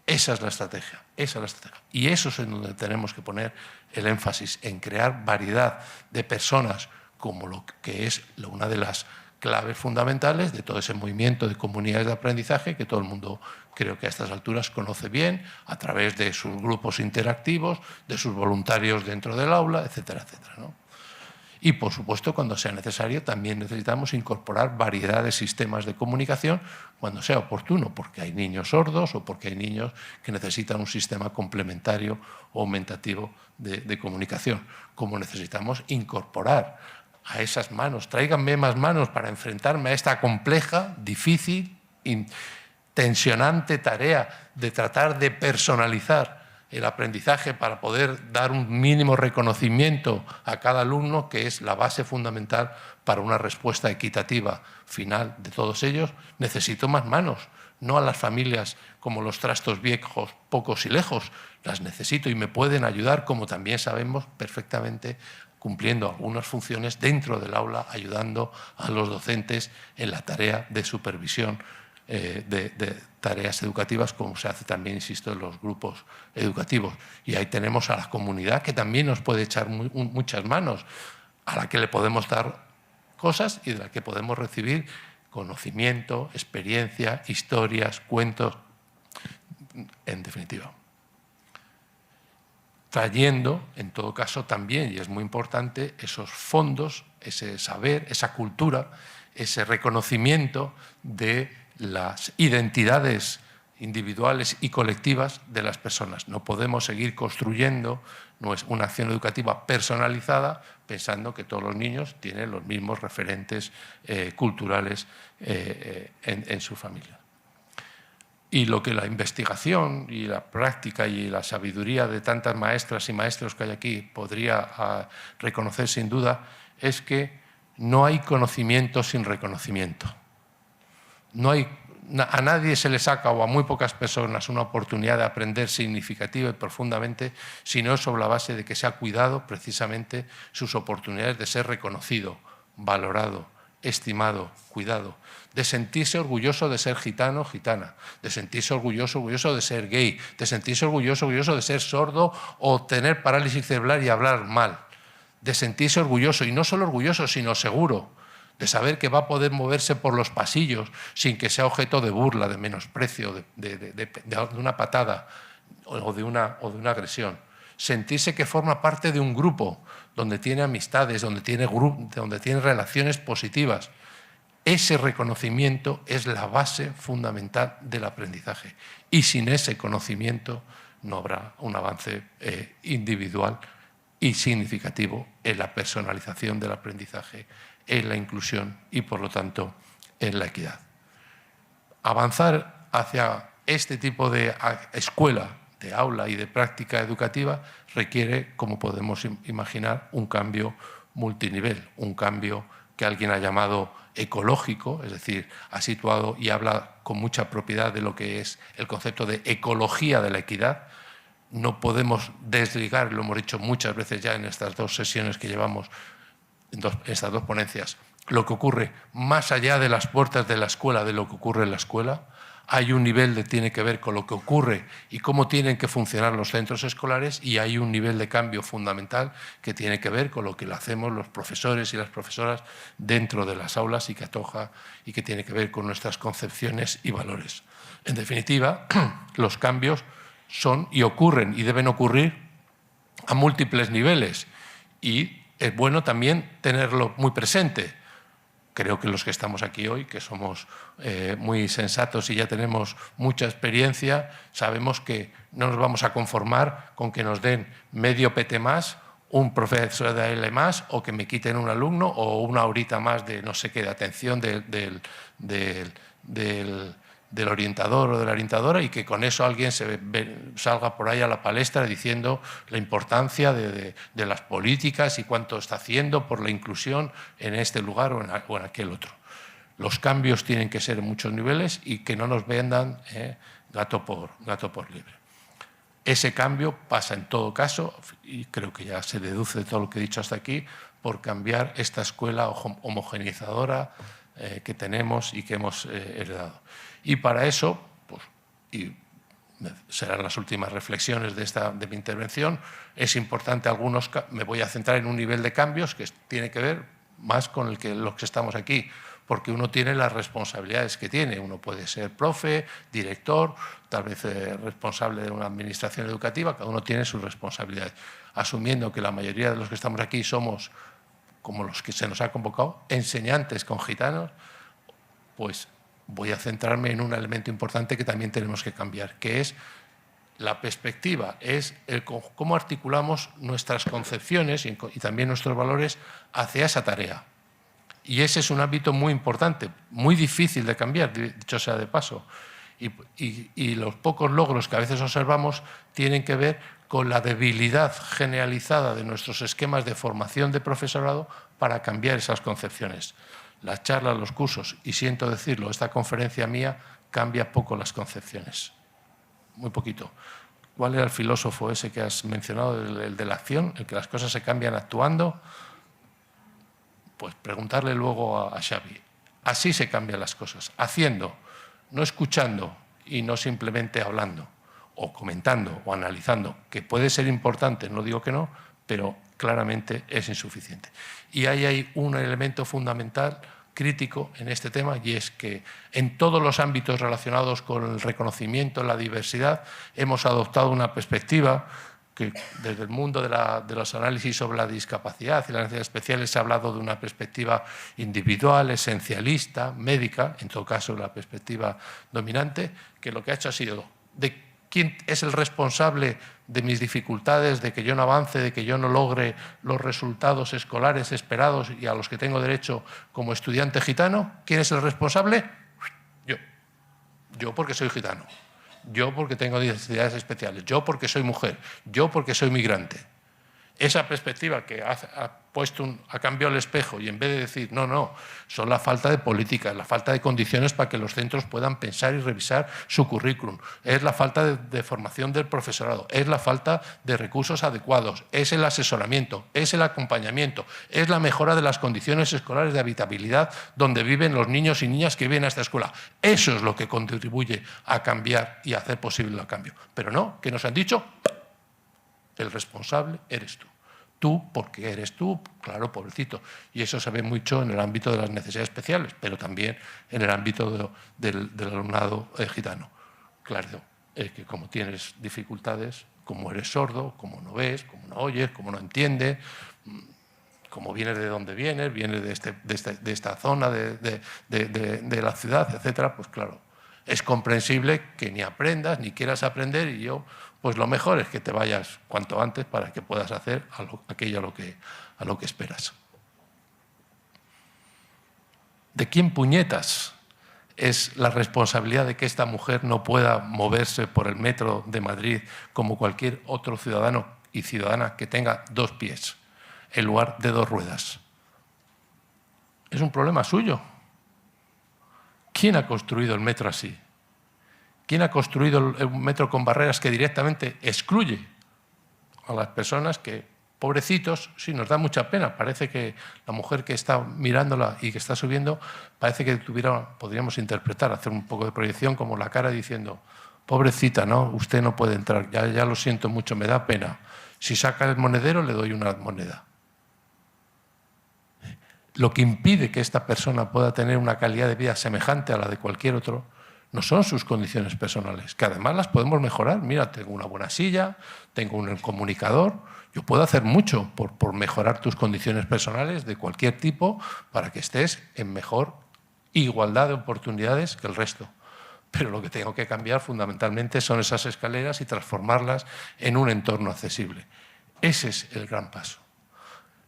Esa es la estrategia, esa es la estrategia. Y eso es en donde tenemos que poner el énfasis, en crear variedad de personas, como lo que es una de las claves fundamentales de todo ese movimiento de comunidades de aprendizaje que todo el mundo, creo que a estas alturas, conoce bien, a través de sus grupos interactivos, de sus voluntarios dentro del aula, etcétera, etcétera, ¿no? Y, por supuesto, cuando sea necesario, también necesitamos incorporar variedad de sistemas de comunicación cuando sea oportuno, porque hay niños sordos o porque hay niños que necesitan un sistema complementario o aumentativo de comunicación. Como necesitamos incorporar a esas manos, tráiganme más manos para enfrentarme a esta compleja, difícil, tensionante tarea de tratar de personalizar el aprendizaje, para poder dar un mínimo reconocimiento a cada alumno, que es la base fundamental para una respuesta equitativa final de todos ellos, necesito más manos, no a las familias como los trastos viejos, pocos y lejos, las necesito y me pueden ayudar, como también sabemos perfectamente, cumpliendo algunas funciones dentro del aula, ayudando a los docentes en la tarea de supervisión de tareas educativas, como se hace también, insisto, en los grupos educativos. Y ahí tenemos a la comunidad, que también nos puede echar muchas manos, a la que le podemos dar cosas y de la que podemos recibir conocimiento, experiencia, historias, cuentos, en definitiva. Trayendo, en todo caso, también, y es muy importante, esos fondos, ese saber, esa cultura, ese reconocimiento de las identidades individuales y colectivas de las personas. No podemos seguir construyendo una acción educativa personalizada pensando que todos los niños tienen los mismos referentes culturales en su familia. Y lo que la investigación y la práctica y la sabiduría de tantas maestras y maestros que hay aquí podría reconocer sin duda es que no hay conocimiento sin reconocimiento. A nadie se le saca, o a muy pocas personas, una oportunidad de aprender significativa y profundamente si no es sobre la base de que se ha cuidado precisamente sus oportunidades de ser reconocido, valorado, estimado, cuidado, de sentirse orgulloso de ser gitano o gitana, de sentirse orgulloso de ser gay, de sentirse orgulloso de ser sordo o tener parálisis cerebral y hablar mal, de sentirse orgulloso, y no solo orgulloso, sino seguro, de saber que va a poder moverse por los pasillos sin que sea objeto de burla, de menosprecio, de una patada o de una agresión. Sentirse que forma parte de un grupo donde tiene amistades, donde tiene relaciones positivas. Ese reconocimiento es la base fundamental del aprendizaje. Y sin ese conocimiento no habrá un avance individual y significativo en la personalización del aprendizaje, en la inclusión y, por lo tanto, en la equidad. Avanzar hacia este tipo de escuela, de aula y de práctica educativa requiere, como podemos imaginar, un cambio multinivel, un cambio que alguien ha llamado ecológico, es decir, ha situado y habla con mucha propiedad de lo que es el concepto de ecología de la equidad. No podemos desligar, lo hemos dicho muchas veces ya en estas dos sesiones que llevamos, en estas dos ponencias, lo que ocurre más allá de las puertas de la escuela, de lo que ocurre en la escuela. Hay un nivel que tiene que ver con lo que ocurre y cómo tienen que funcionar los centros escolares, y hay un nivel de cambio fundamental que tiene que ver con lo que hacemos los profesores y las profesoras dentro de las aulas y que tiene que ver con nuestras concepciones y valores. En definitiva, los cambios son y ocurren y deben ocurrir a múltiples niveles, y es bueno también tenerlo muy presente. Creo que los que estamos aquí hoy, que somos muy sensatos y ya tenemos mucha experiencia, sabemos que no nos vamos a conformar con que nos den medio PT más, un profesor de AL más, o que me quiten un alumno o una horita más de no sé qué, de atención del orientador o de la orientadora, y que con eso alguien salga por ahí a la palestra diciendo la importancia de las políticas y cuánto está haciendo por la inclusión en este lugar o en aquel otro. Los cambios tienen que ser en muchos niveles y que no nos vendan gato por liebre. Ese cambio pasa en todo caso, y creo que ya se deduce de todo lo que he dicho hasta aquí, por cambiar esta escuela homogeneizadora que tenemos y que hemos heredado. Y para eso, pues, y serán las últimas reflexiones de mi intervención, es importante me voy a centrar en un nivel de cambios que tiene que ver más con los que estamos aquí, porque uno tiene las responsabilidades que tiene. Uno puede ser profe, director, tal vez responsable de una administración educativa, cada uno tiene sus responsabilidades. Asumiendo que la mayoría de los que estamos aquí somos, como los que se nos ha convocado, enseñantes con gitanos, pues voy a centrarme en un elemento importante que también tenemos que cambiar, que es la perspectiva, es cómo articulamos nuestras concepciones y también nuestros valores hacia esa tarea. Y ese es un ámbito muy importante, muy difícil de cambiar, dicho sea de paso. Y los pocos logros que a veces observamos tienen que ver con la debilidad generalizada de nuestros esquemas de formación de profesorado para cambiar esas concepciones. Las charlas, los cursos, y siento decirlo, esta conferencia mía cambia poco las concepciones, muy poquito. ¿Cuál era el filósofo ese que has mencionado, el de la acción, el que las cosas se cambian actuando? Pues preguntarle luego a Xavi. Así se cambian las cosas, haciendo, no escuchando y no simplemente hablando o comentando o analizando, que puede ser importante, no digo que no, pero claramente es insuficiente. Y ahí hay un elemento fundamental, crítico en este tema, y es que en todos los ámbitos relacionados con el reconocimiento, la diversidad, hemos adoptado una perspectiva que desde el mundo de los análisis sobre la discapacidad y las necesidades especiales se ha hablado de una perspectiva individual, esencialista, médica, en todo caso la perspectiva dominante, que lo que ha hecho ha sido de quién es el responsable de mis dificultades, de que yo no avance, de que yo no logre los resultados escolares esperados y a los que tengo derecho como estudiante gitano. ¿Quién es el responsable? Yo. Yo porque soy gitano. Yo porque tengo necesidades especiales, yo porque soy mujer, yo porque soy migrante. Esa perspectiva que ha cambiado el espejo y en vez de decir, no, son la falta de políticas, la falta de condiciones para que los centros puedan pensar y revisar su currículum, es la falta de formación del profesorado, es la falta de recursos adecuados, es el asesoramiento, es el acompañamiento, es la mejora de las condiciones escolares de habitabilidad donde viven los niños y niñas que vienen a esta escuela. Eso es lo que contribuye a cambiar y a hacer posible el cambio. Pero no, ¿qué nos han dicho? El responsable eres tú. Tú, porque eres tú, claro, pobrecito. Y eso se ve mucho en el ámbito de las necesidades especiales, pero también en el ámbito del alumnado gitano. Claro, que como tienes dificultades, como eres sordo, como no ves, como no oyes, como no entiendes, como vienes de donde vienes de esta zona de la ciudad, etcétera, pues claro, es comprensible que ni aprendas ni quieras aprender y pues lo mejor es que te vayas cuanto antes para que puedas hacer aquello a lo que esperas. ¿De quién puñetas es la responsabilidad de que esta mujer no pueda moverse por el metro de Madrid como cualquier otro ciudadano y ciudadana que tenga 2 pies en lugar de 2 ruedas? Es un problema suyo. ¿Quién ha construido el metro así? ¿Quién ha construido el metro con barreras que directamente excluye a las personas que, pobrecitos, sí, nos da mucha pena? Parece que la mujer que está mirándola y que está subiendo, parece que podríamos interpretar, hacer un poco de proyección como la cara diciendo, pobrecita, no, usted no puede entrar, ya lo siento mucho, me da pena. Si saca el monedero, le doy una moneda. Lo que impide que esta persona pueda tener una calidad de vida semejante a la de cualquier otro no son sus condiciones personales, que además las podemos mejorar. Mira, tengo una buena silla, tengo un comunicador, yo puedo hacer mucho por mejorar tus condiciones personales de cualquier tipo para que estés en mejor igualdad de oportunidades que el resto. Pero lo que tengo que cambiar fundamentalmente son esas escaleras y transformarlas en un entorno accesible. Ese es el gran paso.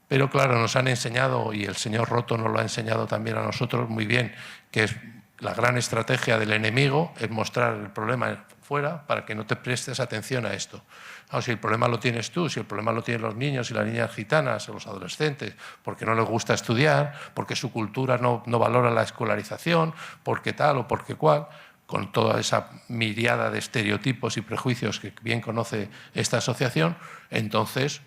Pero claro, nos han enseñado, y el señor Roto nos lo ha enseñado también a nosotros muy bien, que es la gran estrategia del enemigo es mostrar el problema fuera para que no te prestes atención a esto. No, si el problema lo tienes tú, si el problema lo tienen los niños y las niñas gitanas o los adolescentes, porque no les gusta estudiar, porque su cultura no valora la escolarización, porque tal o porque cual, con toda esa miriada de estereotipos y prejuicios que bien conoce esta asociación, entonces,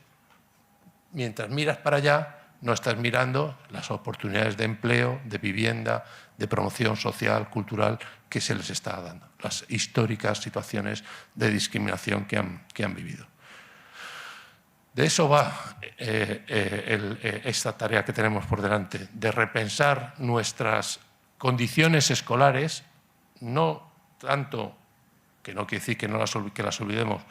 mientras miras para allá, no estás mirando las oportunidades de empleo, de vivienda, de promoción social, cultural, que se les está dando, las históricas situaciones de discriminación que han vivido. De eso va esta tarea que tenemos por delante, de repensar nuestras condiciones escolares, no tanto, que no quiere decir que las olvidemos,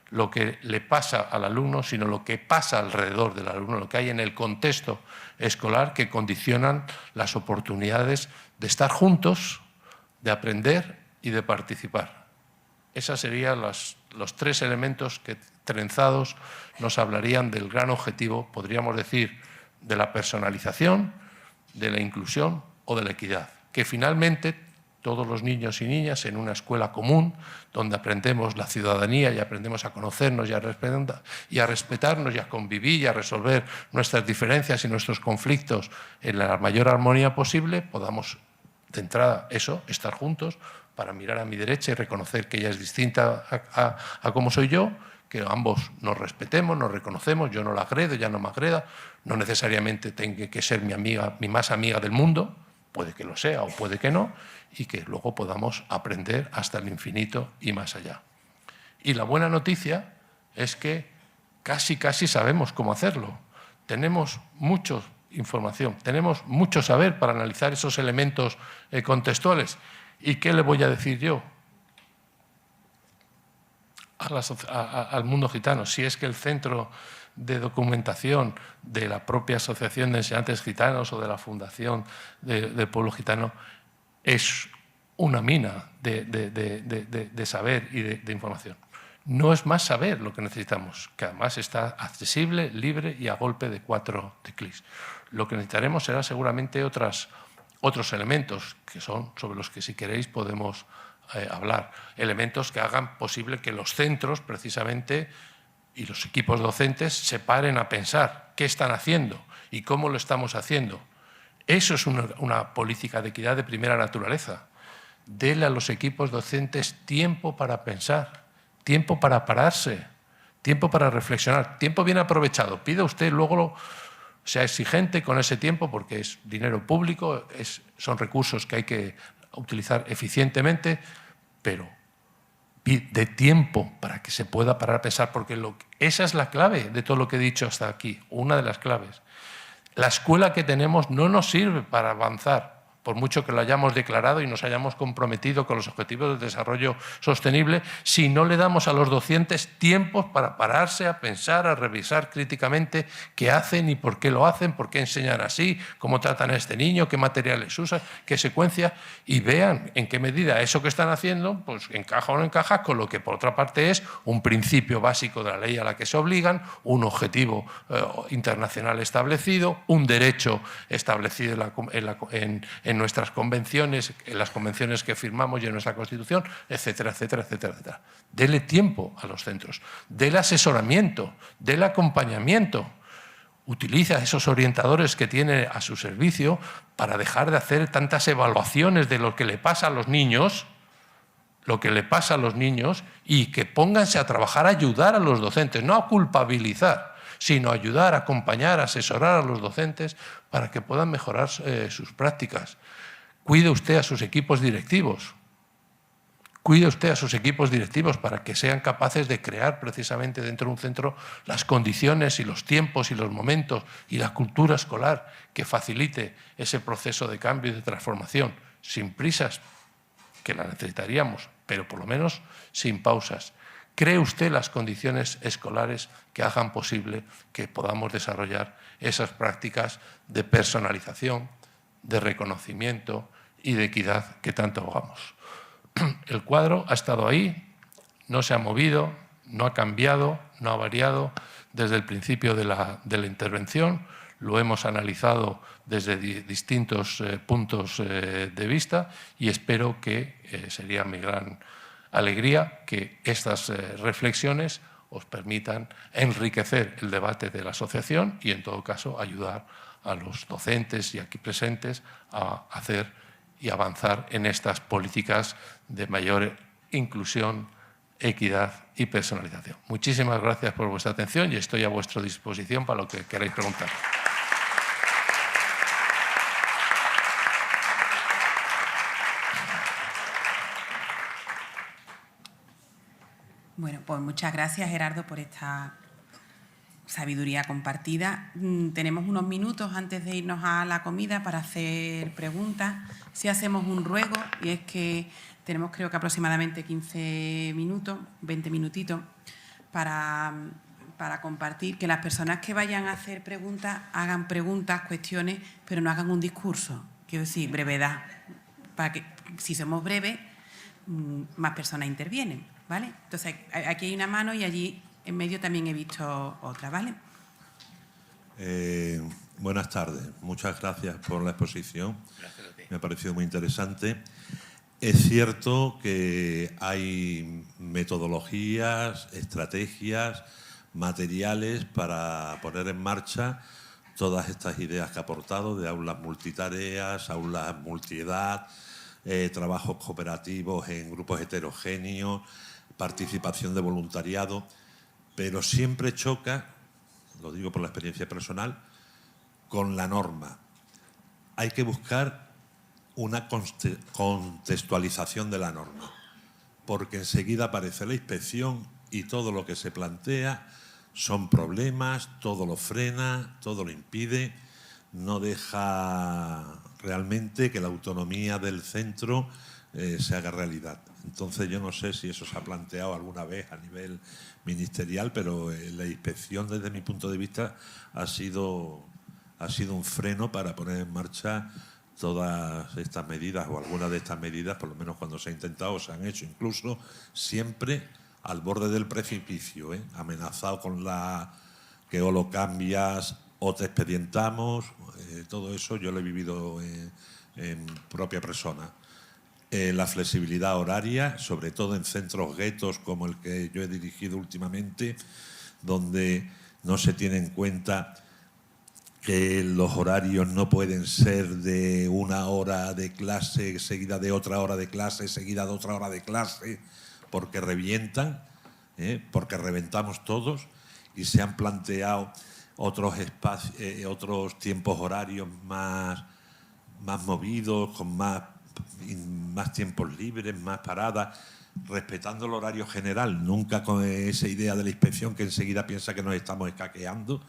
lo que le pasa al alumno, sino lo que pasa alrededor del alumno, lo que hay en el contexto escolar que condicionan las oportunidades de estar juntos, de aprender y de participar. Esos serían los 3 elementos que, trenzados, nos hablarían del gran objetivo, podríamos decir, de la personalización, de la inclusión o de la equidad, que finalmente todos los niños y niñas en una escuela común, donde aprendemos la ciudadanía y aprendemos a conocernos y a respetarnos y a convivir y a resolver nuestras diferencias y nuestros conflictos en la mayor armonía posible, podamos, de entrada, estar juntos para mirar a mi derecha y reconocer que ella es distinta a cómo soy yo, que ambos nos respetemos, nos reconocemos, yo no la agredo, ella no me agreda, no necesariamente tenga que ser mi amiga, mi más amiga del mundo, puede que lo sea o puede que no, y que luego podamos aprender hasta el infinito y más allá. Y la buena noticia es que casi sabemos cómo hacerlo. Tenemos mucha información, tenemos mucho saber para analizar esos elementos contextuales. ¿Y qué le voy a decir yo al mundo gitano? Si es que el Centro de Documentación de la propia Asociación de Enseñantes Gitanos o de la Fundación del Pueblo Gitano es una mina de saber y de información. No es más saber lo que necesitamos, que además está accesible, libre y a golpe de 4 clics. Lo que necesitaremos será seguramente otros elementos que son sobre los que, si queréis, podemos hablar. Elementos que hagan posible que los centros, precisamente, y los equipos docentes se paren a pensar qué están haciendo y cómo lo estamos haciendo. Eso es una política de equidad de primera naturaleza. Dele a los equipos docentes tiempo para pensar, tiempo para pararse, tiempo para reflexionar, tiempo bien aprovechado. Pida usted luego, sea exigente con ese tiempo, porque es dinero público, son recursos que hay que utilizar eficientemente, pero de tiempo para que se pueda parar a pensar, porque esa es la clave de todo lo que he dicho hasta aquí, una de las claves. La escuela que tenemos no nos sirve para avanzar, por mucho que lo hayamos declarado y nos hayamos comprometido con los objetivos de desarrollo sostenible, si no le damos a los docentes tiempos para pararse a pensar, a revisar críticamente qué hacen y por qué lo hacen, por qué enseñan así, cómo tratan a este niño, qué materiales usan, qué secuencia, y vean en qué medida eso que están haciendo pues encaja o no encaja con lo que por otra parte es un principio básico de la ley a la que se obligan, un objetivo internacional establecido, un derecho establecido en nuestras convenciones, en las convenciones que firmamos y en nuestra Constitución, etcétera, etcétera, etcétera, etcétera. Dele tiempo a los centros, dele asesoramiento, dele acompañamiento. Utiliza esos orientadores que tiene a su servicio para dejar de hacer tantas evaluaciones de lo que le pasa a los niños, y que pónganse a trabajar a ayudar a los docentes, no a culpabilizar, sino ayudar, acompañar, asesorar a los docentes para que puedan mejorar sus prácticas. Cuide usted a sus equipos directivos. Cuide usted a sus equipos directivos para que sean capaces de crear precisamente dentro de un centro las condiciones y los tiempos y los momentos y la cultura escolar que facilite ese proceso de cambio y de transformación, sin prisas, que la necesitaríamos, pero por lo menos sin pausas. ¿Cree usted las condiciones escolares que hagan posible que podamos desarrollar esas prácticas de personalización, de reconocimiento y de equidad que tanto abogamos? El cuadro ha estado ahí, no se ha movido, no ha cambiado, no ha variado desde el principio de la intervención. Lo hemos analizado desde distintos puntos de vista y espero que sería mi gran alegría que estas reflexiones os permitan enriquecer el debate de la asociación y, en todo caso, ayudar a los docentes y aquí presentes a hacer y avanzar en estas políticas de mayor inclusión, equidad y personalización. Muchísimas gracias por vuestra atención y estoy a vuestra disposición para lo que queráis preguntar. Bueno, pues muchas gracias, Gerardo, por esta sabiduría compartida. Tenemos unos minutos antes de irnos a la comida para hacer preguntas. Si hacemos un ruego, y es que tenemos creo que aproximadamente 15 minutos, 20 minutitos, para compartir, que las personas que vayan a hacer preguntas hagan preguntas, cuestiones, pero no hagan un discurso. Quiero decir, brevedad, para que si somos breves, más personas intervienen, ¿vale? Entonces, aquí hay una mano y allí en medio también he visto otra, ¿vale? Buenas tardes. Muchas gracias por la exposición. Me ha parecido muy interesante. Es cierto que hay metodologías, estrategias, materiales para poner en marcha todas estas ideas que ha aportado de aulas multitareas, aulas multiedad, trabajos cooperativos en grupos heterogéneos, participación de voluntariado, pero siempre choca, lo digo por la experiencia personal, con la norma. Hay que buscar una contextualización de la norma, porque enseguida aparece la inspección y todo lo que se plantea son problemas, todo lo frena, todo lo impide, no deja realmente que la autonomía del centro se haga realidad. Entonces yo no sé si eso se ha planteado alguna vez a nivel ministerial, pero la inspección desde mi punto de vista ha sido un freno para poner en marcha todas estas medidas o algunas de estas medidas, por lo menos cuando se ha intentado, se han hecho incluso siempre al borde del precipicio, amenazado con la que o lo cambias o te expedientamos, todo eso yo lo he vivido en propia persona. La flexibilidad horaria, sobre todo en centros guetos como el que yo he dirigido últimamente, donde no se tiene en cuenta que los horarios no pueden ser de una hora de clase seguida de otra hora de clase, seguida de otra hora de clase, porque revientan, porque reventamos todos, y se han planteado otros espacios, otros tiempos horarios más movidos, con más tiempos libres, más paradas, respetando el horario general, nunca con esa idea de la inspección que enseguida piensa que nos estamos escaqueando.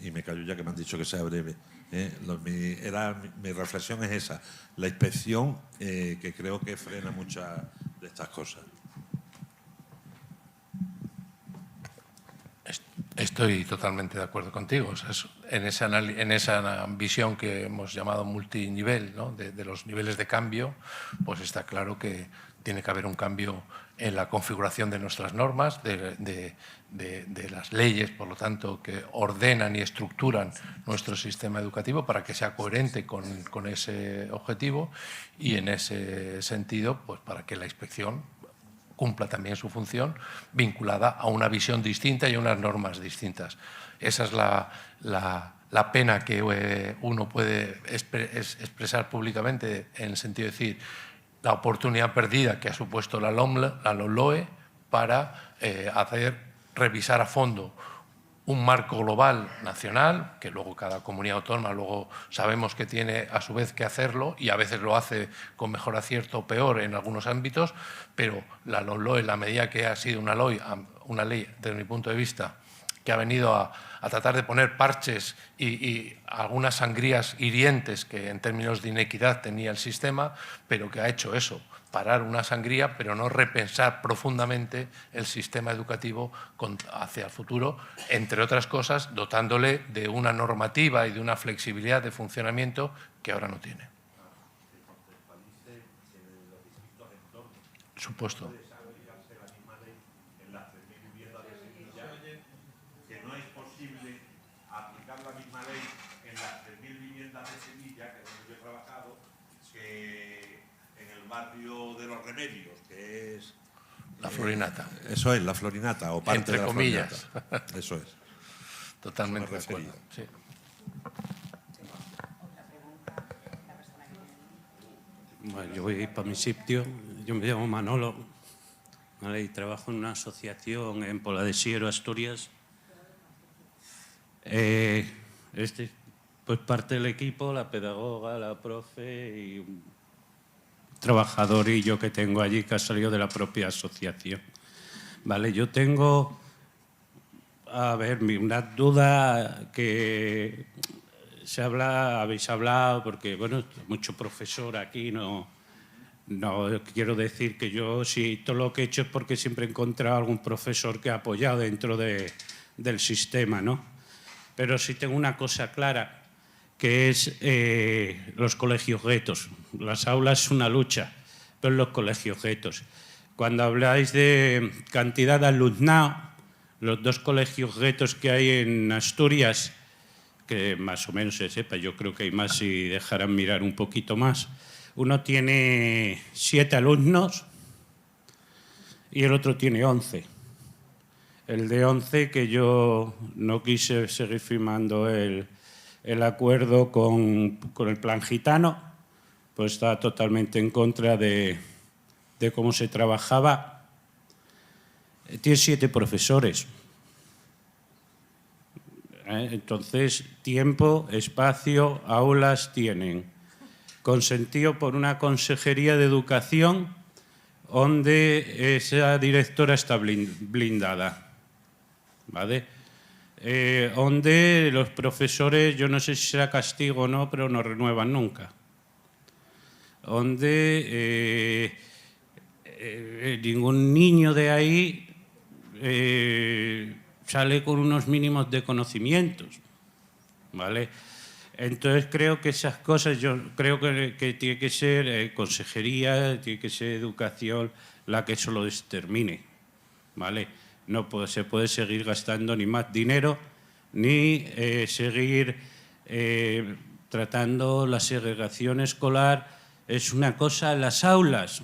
Y me callo ya que me han dicho que sea breve. Mi reflexión es esa, la inspección que creo que frena muchas de estas cosas. Estoy totalmente de acuerdo contigo. O sea, en esa visión que hemos llamado multinivel, ¿no? de los niveles de cambio, pues está claro que tiene que haber un cambio en la configuración de nuestras normas, de las leyes, por lo tanto, que ordenan y estructuran nuestro sistema educativo para que sea coherente con ese objetivo, y en ese sentido, pues para que la inspección cumpla también su función vinculada a una visión distinta y a unas normas distintas. Esa es la pena que uno puede expresar públicamente, en el sentido de decir la oportunidad perdida que ha supuesto la LOMLOE para revisar a fondo un marco global nacional, que luego cada comunidad autónoma luego sabemos que tiene a su vez que hacerlo, y a veces lo hace con mejor acierto o peor en algunos ámbitos, pero la LOMLOE, en la medida que ha sido una ley, desde mi punto de vista, que ha venido a tratar de poner parches y algunas sangrías hirientes que en términos de inequidad tenía el sistema, pero que ha hecho eso, parar una sangría, pero no repensar profundamente el sistema educativo hacia el futuro, entre otras cosas, dotándole de una normativa y de una flexibilidad de funcionamiento que ahora no tiene. Supuesto. Barrio de los Remedios, que es la Florinata. Eso es, la Florinata, o parte entre de la comillas. Florinata. Eso es. Totalmente de acuerdo. Sí. Bueno, yo voy para mi sitio. Yo me llamo Manolo, ¿vale? Y trabajo en una asociación en Pola de Siero, Asturias. Pues parte del equipo, la pedagoga, la profe y un trabajadorillo que tengo allí que ha salido de la propia asociación. Vale, yo tengo, una duda que habéis hablado, porque, bueno, mucho profesor aquí, no quiero decir que yo, sí, todo lo que he hecho es porque siempre he encontrado algún profesor que ha apoyado dentro del sistema, ¿no? Pero sí tengo una cosa clara, que es los colegios guetos. Las aulas es una lucha, pero los colegios guetos. Cuando habláis de cantidad de alumnado, los dos colegios guetos que hay en Asturias, que más o menos se sepa, yo creo que hay más y dejarán mirar un poquito más, uno tiene 7 alumnos y el otro tiene 11. El de 11, que yo no quise seguir firmando el acuerdo con el plan gitano, pues está totalmente en contra de cómo se trabajaba. Tiene 7 profesores. Entonces, tiempo, espacio, aulas tienen. Consentido por una consejería de educación donde esa directora está blindada, ¿vale? Donde los profesores, yo no sé si será castigo o no, pero no renuevan nunca. Donde ningún niño de ahí sale con unos mínimos de conocimientos, ¿vale? Entonces creo que esas cosas, yo creo que tiene que ser consejería, tiene que ser educación la que eso lo determine, ¿vale? No se puede seguir gastando ni más dinero ni seguir tratando la segregación escolar. Es una cosa en las aulas,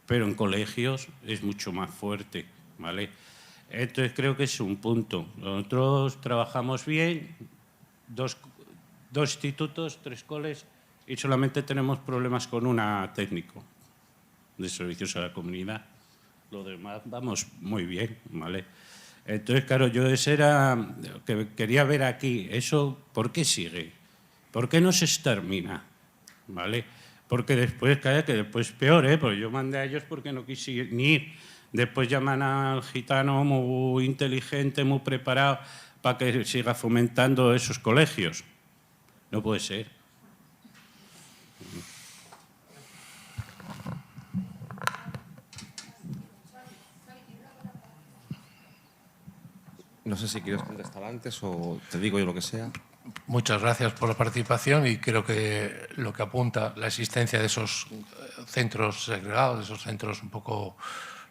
pero en colegios es mucho más fuerte, ¿vale? Entonces creo que es un punto. Nosotros trabajamos bien, dos institutos, 3 coles, y solamente tenemos problemas con una técnico de servicios a la comunidad. Lo demás vamos muy bien, ¿vale? Entonces, claro, yo ese era lo que quería ver aquí. Eso, ¿por qué sigue? ¿Por qué no se extermina? ¿Vale? Porque después, claro, que después peor, porque yo mandé a ellos porque no quise ni ir. Después llaman al gitano muy inteligente, muy preparado, para que siga fomentando esos colegios. No puede ser. No sé si quieres contestar antes o te digo yo lo que sea. Muchas gracias por la participación y creo que lo que apunta la existencia de esos centros segregados, de esos centros un poco,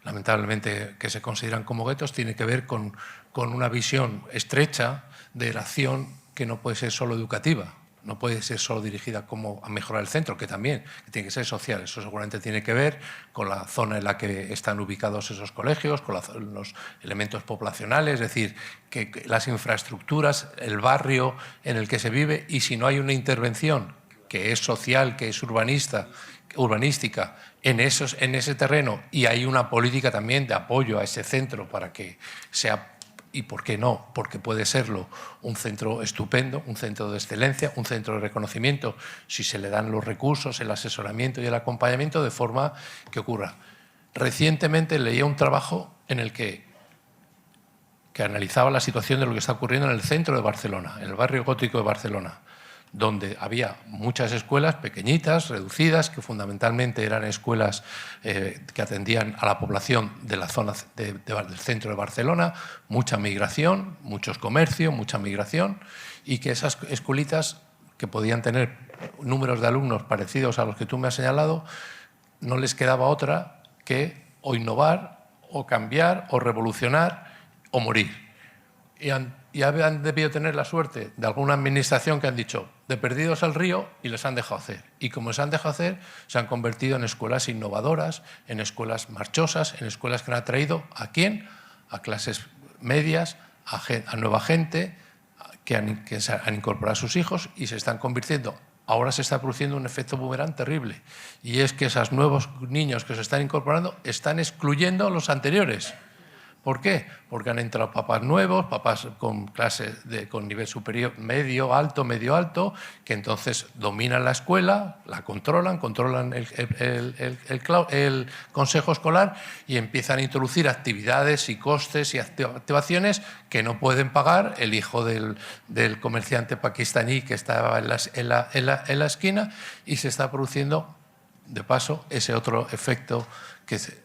lamentablemente, que se consideran como guetos, tiene que ver con una visión estrecha de la acción que no puede ser solo educativa, no puede ser solo dirigida como a mejorar el centro, que también que tiene que ser social. Eso seguramente tiene que ver con la zona en la que están ubicados esos colegios, con los elementos poblacionales, es decir, que las infraestructuras, el barrio en el que se vive, y si no hay una intervención que es social, que es urbanística en ese terreno, y hay una política también de apoyo a ese centro para que sea, y por qué no, porque puede serlo, un centro estupendo, un centro de excelencia, un centro de reconocimiento, si se le dan los recursos, el asesoramiento y el acompañamiento de forma que ocurra. Recientemente leía un trabajo en el que analizaba la situación de lo que está ocurriendo en el centro de Barcelona, en el barrio gótico de Barcelona, donde había muchas escuelas pequeñitas, reducidas, que fundamentalmente eran escuelas que atendían a la población de la zona del centro de Barcelona, mucha migración, muchos comercios, mucha migración, y que esas escuelitas que podían tener números de alumnos parecidos a los que tú me has señalado, no les quedaba otra que o innovar, o cambiar, o revolucionar, o morir. Y han debido tener la suerte de alguna administración que han dicho de perdidos al río y les han dejado hacer. Y como se han dejado hacer, se han convertido en escuelas innovadoras, en escuelas marchosas, en escuelas que han atraído ¿a quién? A clases medias, a nueva gente que se han incorporado a sus hijos y se están convirtiendo. Ahora se está produciendo un efecto boomerang terrible. Y es que esos nuevos niños que se están incorporando están excluyendo a los anteriores. ¿Por qué? Porque han entrado papás nuevos, papás con clases con nivel superior, medio alto, que entonces dominan la escuela, la controlan el consejo escolar y empiezan a introducir actividades y costes y activaciones que no pueden pagar el hijo del comerciante pakistaní que estaba en la esquina, y se está produciendo, de paso, ese otro efecto que es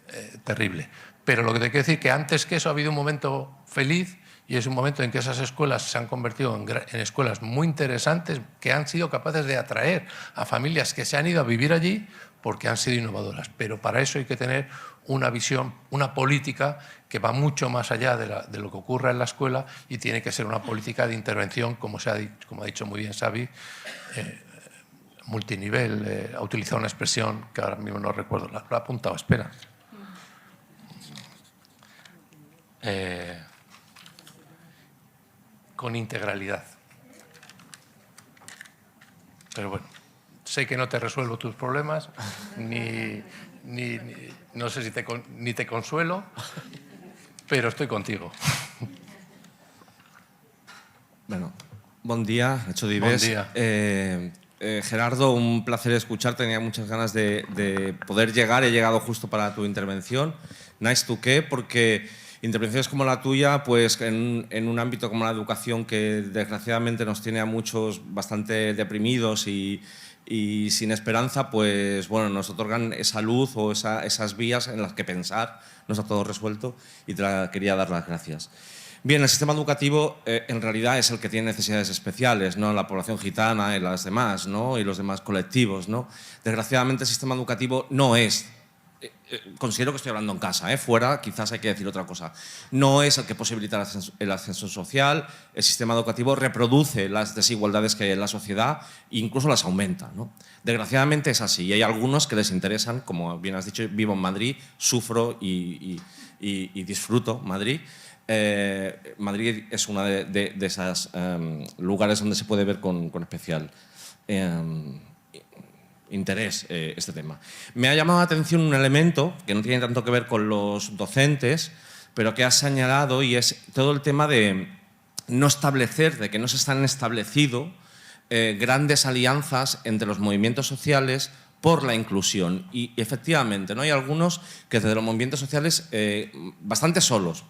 terrible. Pero lo que te quiero decir es que antes que eso ha habido un momento feliz, y es un momento en que esas escuelas se han convertido en escuelas muy interesantes, que han sido capaces de atraer a familias que se han ido a vivir allí porque han sido innovadoras. Pero para eso hay que tener una visión, una política que va mucho más allá de lo que ocurre en la escuela, y tiene que ser una política de intervención, como ha dicho muy bien Xavi, multinivel, ha utilizado una expresión que ahora mismo no recuerdo, lo ha apuntado, espera. Con integralidad. Pero bueno, sé que no te resuelvo tus problemas, no sé si ni te consuelo, pero estoy contigo. Bueno, buen día, Nacho Dives. Buen día. Gerardo, un placer escuchar. Tenía muchas ganas de poder llegar. He llegado justo para tu intervención. Nice to qué, porque intervenciones como la tuya, pues en un ámbito como la educación, que desgraciadamente nos tiene a muchos bastante deprimidos y sin esperanza, pues bueno, nos otorgan esa luz o esas vías en las que pensar. No está todo resuelto y te quería dar las gracias. Bien, el sistema educativo en realidad es el que tiene necesidades especiales, ¿no? La población gitana y las demás, ¿no? Y los demás colectivos, ¿no? Desgraciadamente el sistema educativo no es, considero que estoy hablando en casa, fuera quizás hay que decir otra cosa, no es el que posibilita el ascenso social. El sistema educativo reproduce las desigualdades que hay en la sociedad e incluso las aumenta, ¿no? Desgraciadamente es así y hay algunos que les interesan, como bien has dicho, vivo en Madrid, sufro y disfruto Madrid. Madrid es uno de esos lugares donde se puede ver con especial interés este tema. Me ha llamado la atención un elemento que no tiene tanto que ver con los docentes, pero que has señalado, y es todo el tema de no establecer, de que no se están establecido grandes alianzas entre los movimientos sociales por la inclusión. Y efectivamente, ¿no? Hay algunos que desde los movimientos sociales bastante solos,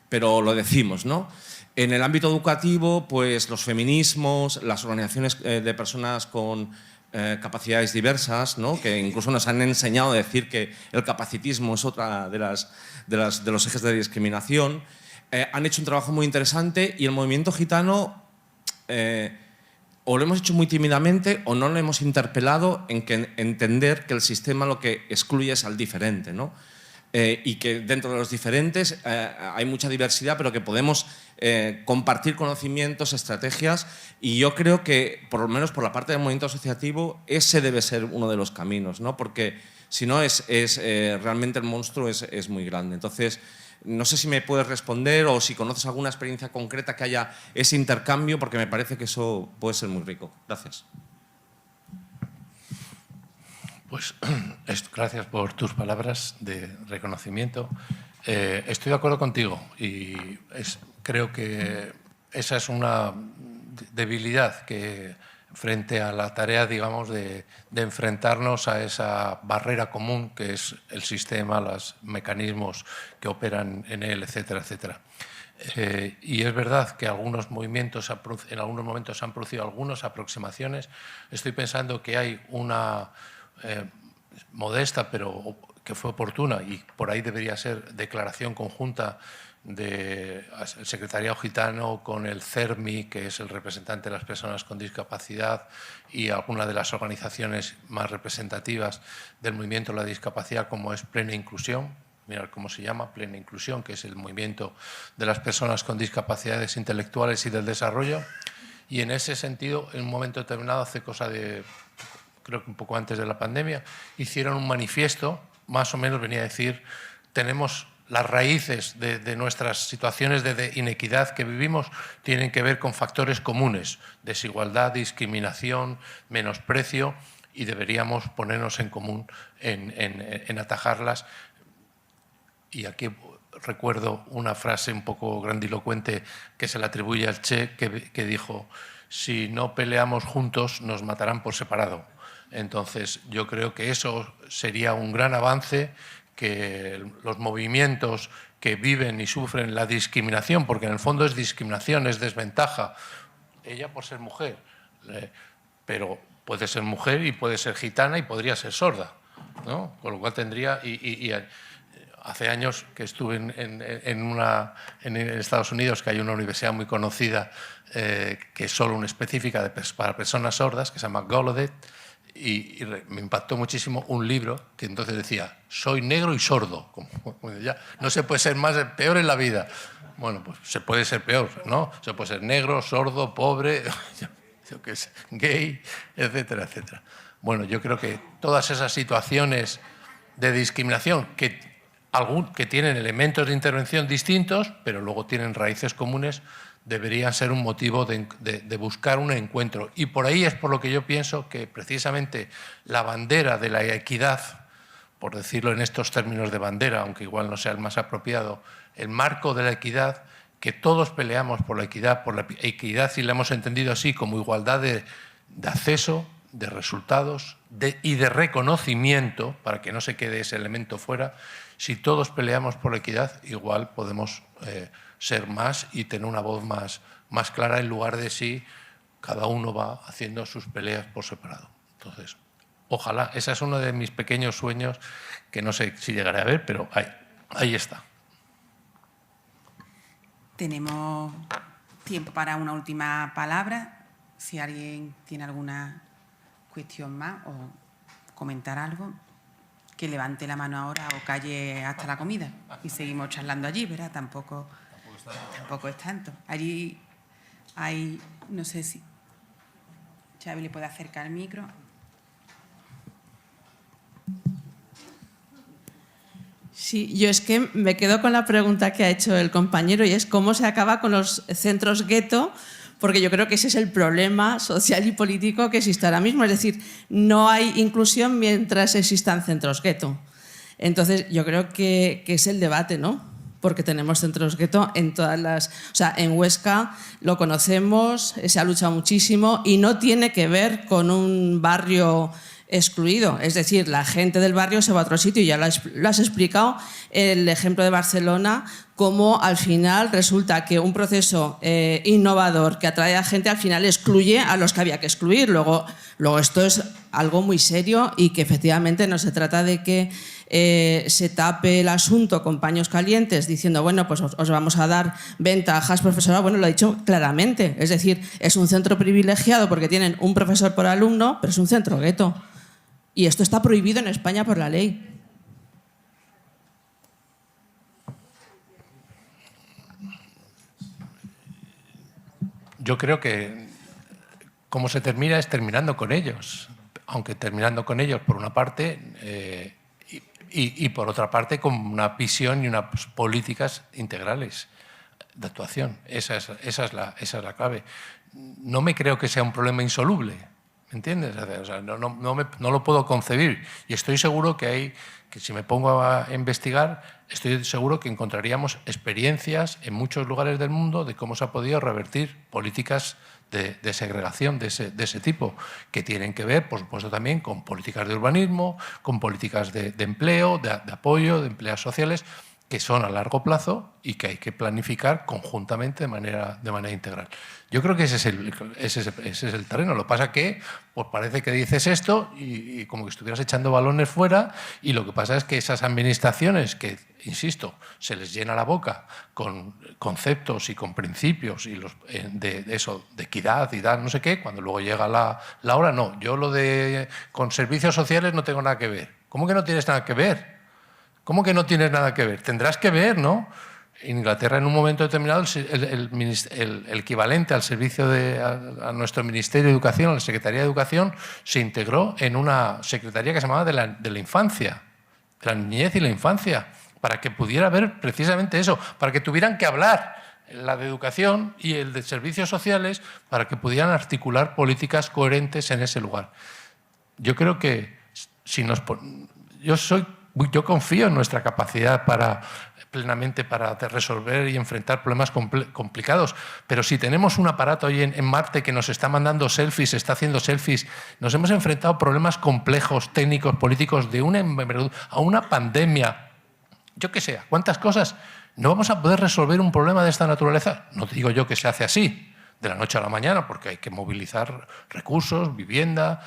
pero lo decimos, ¿no? En el ámbito educativo, pues los feminismos, las organizaciones de personas con capacidades diversas, ¿no? Que incluso nos han enseñado a decir que el capacitismo es otra de los ejes de discriminación, han hecho un trabajo muy interesante y el movimiento gitano o lo hemos hecho muy tímidamente o no lo hemos interpelado en entender que el sistema lo que excluye es al diferente, ¿no? Y que dentro de los diferentes hay mucha diversidad, pero que podemos compartir conocimientos, estrategias, y yo creo que, por lo menos por la parte del movimiento asociativo, ese debe ser uno de los caminos, ¿no? Porque si no, realmente el monstruo es muy grande. Entonces, no sé si me puedes responder o si conoces alguna experiencia concreta que haya ese intercambio, porque me parece que eso puede ser muy rico. Gracias. Pues gracias por tus palabras de reconocimiento. Estoy de acuerdo contigo y creo que esa es una debilidad que frente a la tarea, digamos, de enfrentarnos a esa barrera común que es el sistema, los mecanismos que operan en él, etcétera, etcétera. Y es verdad que en algunos momentos se han producido algunas aproximaciones. Estoy pensando que hay una modesta, pero que fue oportuna, y por ahí debería ser declaración conjunta del Secretariado Gitano con el CERMI, que es el representante de las personas con discapacidad, y alguna de las organizaciones más representativas del movimiento de la discapacidad, como es Plena Inclusión. Mirad cómo se llama, Plena Inclusión, que es el movimiento de las personas con discapacidades intelectuales y del desarrollo. Y en ese sentido, en un momento determinado, hace cosa de, creo que un poco antes de la pandemia, hicieron un manifiesto, más o menos venía a decir, tenemos las raíces de nuestras situaciones de inequidad que vivimos, tienen que ver con factores comunes, desigualdad, discriminación, menosprecio, y deberíamos ponernos en común en atajarlas. Y aquí recuerdo una frase un poco grandilocuente que se le atribuye al Che, que dijo, si no peleamos juntos nos matarán por separado. Entonces, yo creo que eso sería un gran avance, que los movimientos que viven y sufren la discriminación, porque en el fondo es discriminación, es desventaja, ella por ser mujer, pero puede ser mujer y puede ser gitana y podría ser sorda, ¿no? Con lo cual tendría... Hace años que estuve en Estados Unidos, que hay una universidad muy conocida que es solo una específica para personas sordas, que se llama Gallaudet, y me impactó muchísimo un libro que entonces decía, soy negro y sordo. Como ya, no se puede ser peor en la vida. Bueno, pues se puede ser peor, ¿no? Se puede ser negro, sordo, pobre. yo qué sé, gay, etcétera, etcétera. Bueno, yo creo que todas esas situaciones de discriminación que tienen elementos de intervención distintos, pero luego tienen raíces comunes, deberían ser un motivo de buscar un encuentro. Y por ahí es por lo que yo pienso que precisamente la bandera de la equidad, por decirlo en estos términos de bandera, aunque igual no sea el más apropiado, el marco de la equidad, que todos peleamos por la equidad si la hemos entendido así como igualdad de acceso, de resultados y de reconocimiento, para que no se quede ese elemento fuera. Si todos peleamos por la equidad, igual podemos ser más y tener una voz más clara, en lugar de si cada uno va haciendo sus peleas por separado. Entonces, ojalá, ese es uno de mis pequeños sueños, que no sé si llegaré a ver, pero ahí está. Tenemos tiempo para una última palabra. Si alguien tiene alguna cuestión más o comentar algo, que levante la mano ahora o calle hasta la comida y seguimos charlando allí, ¿verdad? Tampoco es tanto. Allí hay, no sé si Xavi le puede acercar el micro. Sí, yo es que me quedo con la pregunta que ha hecho el compañero, y es cómo se acaba con los centros gueto, porque yo creo que ese es el problema social y político que existe ahora mismo. Es decir, no hay inclusión mientras existan centros gueto. Entonces, yo creo que es el debate, ¿no? Porque tenemos centros gueto en todas las... O sea, en Huesca lo conocemos, se ha luchado muchísimo y no tiene que ver con un barrio excluido. Es decir, la gente del barrio se va a otro sitio, y ya lo has explicado, el ejemplo de Barcelona, cómo al final resulta que un proceso innovador que atrae a gente al final excluye a los que había que excluir. Luego esto es algo muy serio, y que efectivamente no se trata de que se tape el asunto con paños calientes diciendo, bueno, pues os vamos a dar ventajas profesorado. Bueno, lo ha dicho claramente. Es decir, es un centro privilegiado porque tienen un profesor por alumno, pero es un centro gueto. Y esto está prohibido en España por la ley. Yo creo que cómo se termina es terminando con ellos, aunque terminando con ellos por una parte y por otra parte con una visión y unas políticas integrales de actuación. Esa es la clave. No me creo que sea un problema insoluble, ¿me entiendes? O sea, no lo puedo concebir, y estoy seguro que si me pongo a investigar, estoy seguro que encontraríamos experiencias en muchos lugares del mundo de cómo se ha podido revertir políticas de segregación de ese tipo, que tienen que ver, por supuesto, también con políticas de urbanismo, con políticas de empleo, de apoyo, de empleos sociales, que son a largo plazo y que hay que planificar conjuntamente de manera integral. Yo creo que ese es el terreno. Lo que pasa es que pues parece que dices esto y como que estuvieras echando balones fuera, y lo que pasa es que esas administraciones que, insisto, se les llena la boca con conceptos y con principios y de equidad y no sé qué, cuando luego llega la hora, no, yo con servicios sociales no tengo nada que ver. ¿Cómo que no tienes nada que ver? ¿Cómo que no tienes nada que ver? Tendrás que ver, ¿no? En Inglaterra, en un momento determinado, el equivalente al servicio a nuestro Ministerio de Educación, a la Secretaría de Educación, se integró en una secretaría que se llamaba de la infancia, de la niñez y la infancia, para que pudiera ver precisamente eso, para que tuvieran que hablar la de educación y el de servicios sociales, para que pudieran articular políticas coherentes en ese lugar. Yo creo que yo confío en nuestra capacidad plenamente para resolver y enfrentar problemas complicados, pero si tenemos un aparato hoy en Marte que nos está mandando selfies, está haciendo selfies, nos hemos enfrentado a problemas complejos, técnicos, políticos, a una pandemia, yo qué sé, ¿cuántas cosas? ¿No vamos a poder resolver un problema de esta naturaleza? No digo yo que se hace así, de la noche a la mañana, porque hay que movilizar recursos, vivienda,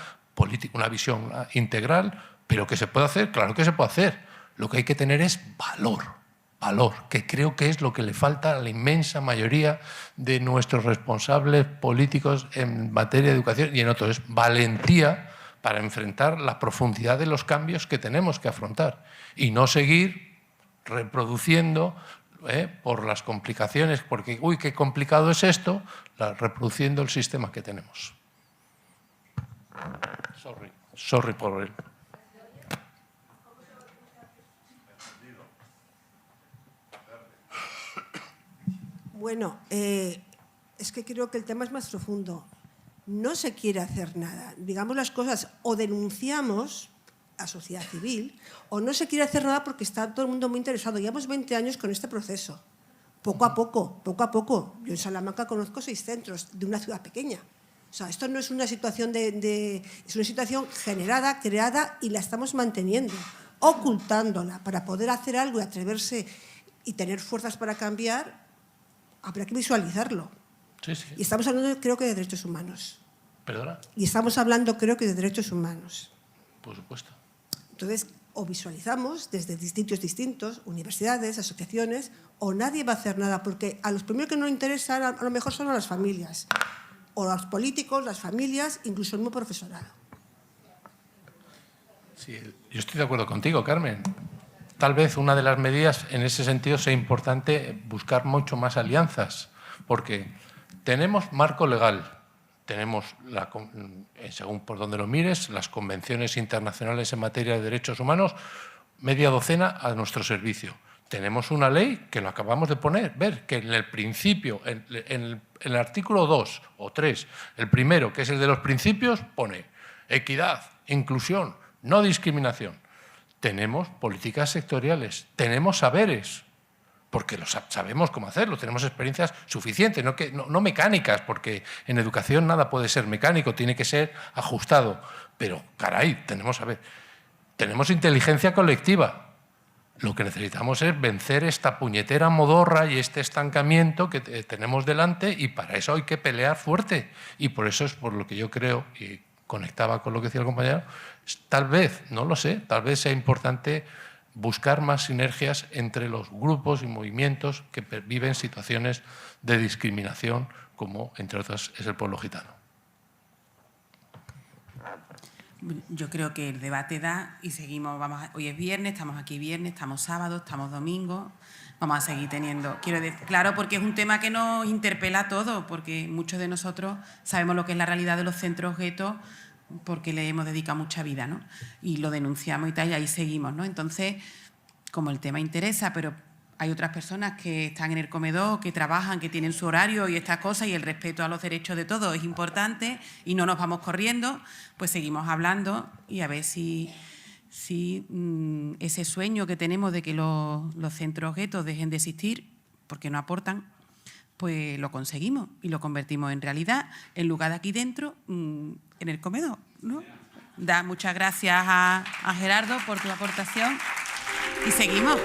una visión integral. Pero que se puede hacer, claro que se puede hacer. Lo que hay que tener es valor, que creo que es lo que le falta a la inmensa mayoría de nuestros responsables políticos en materia de educación y en otros. Es valentía para enfrentar la profundidad de los cambios que tenemos que afrontar y no seguir reproduciendo por las complicaciones, porque, uy, qué complicado es esto, reproduciendo el sistema que tenemos. Sorry por él. Bueno, es que creo que el tema es más profundo. No se quiere hacer nada. Digamos las cosas, o denunciamos a sociedad civil, o no se quiere hacer nada porque está todo el mundo muy interesado. Llevamos 20 años con este proceso. Poco a poco, poco a poco. Yo en Salamanca conozco 6 centros de una ciudad pequeña. O sea, esto no es una situación es una situación generada, creada y la estamos manteniendo, ocultándola para poder hacer algo y atreverse y tener fuerzas para cambiar. Habrá que visualizarlo. Sí, sí. Y estamos hablando, creo que, de derechos humanos. ¿Perdona? Y estamos hablando, creo que, de derechos humanos. Por supuesto. Entonces, o visualizamos desde sitios distintos, universidades, asociaciones, o nadie va a hacer nada, porque a los primeros que no interesan a lo mejor son a las familias, o a los políticos, las familias, incluso el mismo profesorado. Sí, yo estoy de acuerdo contigo, Carmen. Tal vez una de las medidas en ese sentido sea importante buscar mucho más alianzas, porque tenemos marco legal, tenemos, según por donde lo mires, las convenciones internacionales en materia de derechos humanos, media docena a nuestro servicio. Tenemos una ley que lo acabamos de poner, ver que en el principio, en el artículo 2 o 3, el primero, que es el de los principios, pone equidad, inclusión, no discriminación. Tenemos políticas sectoriales, tenemos saberes, porque sabemos cómo hacerlo, tenemos experiencias suficientes, no mecánicas, porque en educación nada puede ser mecánico, tiene que ser ajustado. Pero, caray, tenemos saber. Tenemos inteligencia colectiva. Lo que necesitamos es vencer esta puñetera modorra y este estancamiento que tenemos delante, y para eso hay que pelear fuerte. Y por eso es por lo que yo creo, y conectaba con lo que decía el compañero, tal vez, no lo sé, tal vez sea importante buscar más sinergias entre los grupos y movimientos que viven situaciones de discriminación, como entre otras es el pueblo gitano. Yo creo que el debate da y seguimos. Hoy es viernes, estamos aquí viernes, estamos sábado, estamos domingo. Vamos a seguir teniendo. Quiero decir, claro, porque es un tema que nos interpela a todos, porque muchos de nosotros sabemos lo que es la realidad de los centros guetos, porque le hemos dedicado mucha vida, ¿no? Y lo denunciamos y tal, y ahí seguimos, ¿no? Entonces, como el tema interesa, pero hay otras personas que están en el comedor, que trabajan, que tienen su horario y estas cosas, y el respeto a los derechos de todos es importante y no nos vamos corriendo, pues seguimos hablando y a ver si ese sueño que tenemos de que los centros guetos dejen de existir porque no aportan, pues lo conseguimos y lo convertimos en realidad, en lugar de aquí dentro, en el comedor, ¿no? Muchas gracias a Gerardo por tu aportación y seguimos.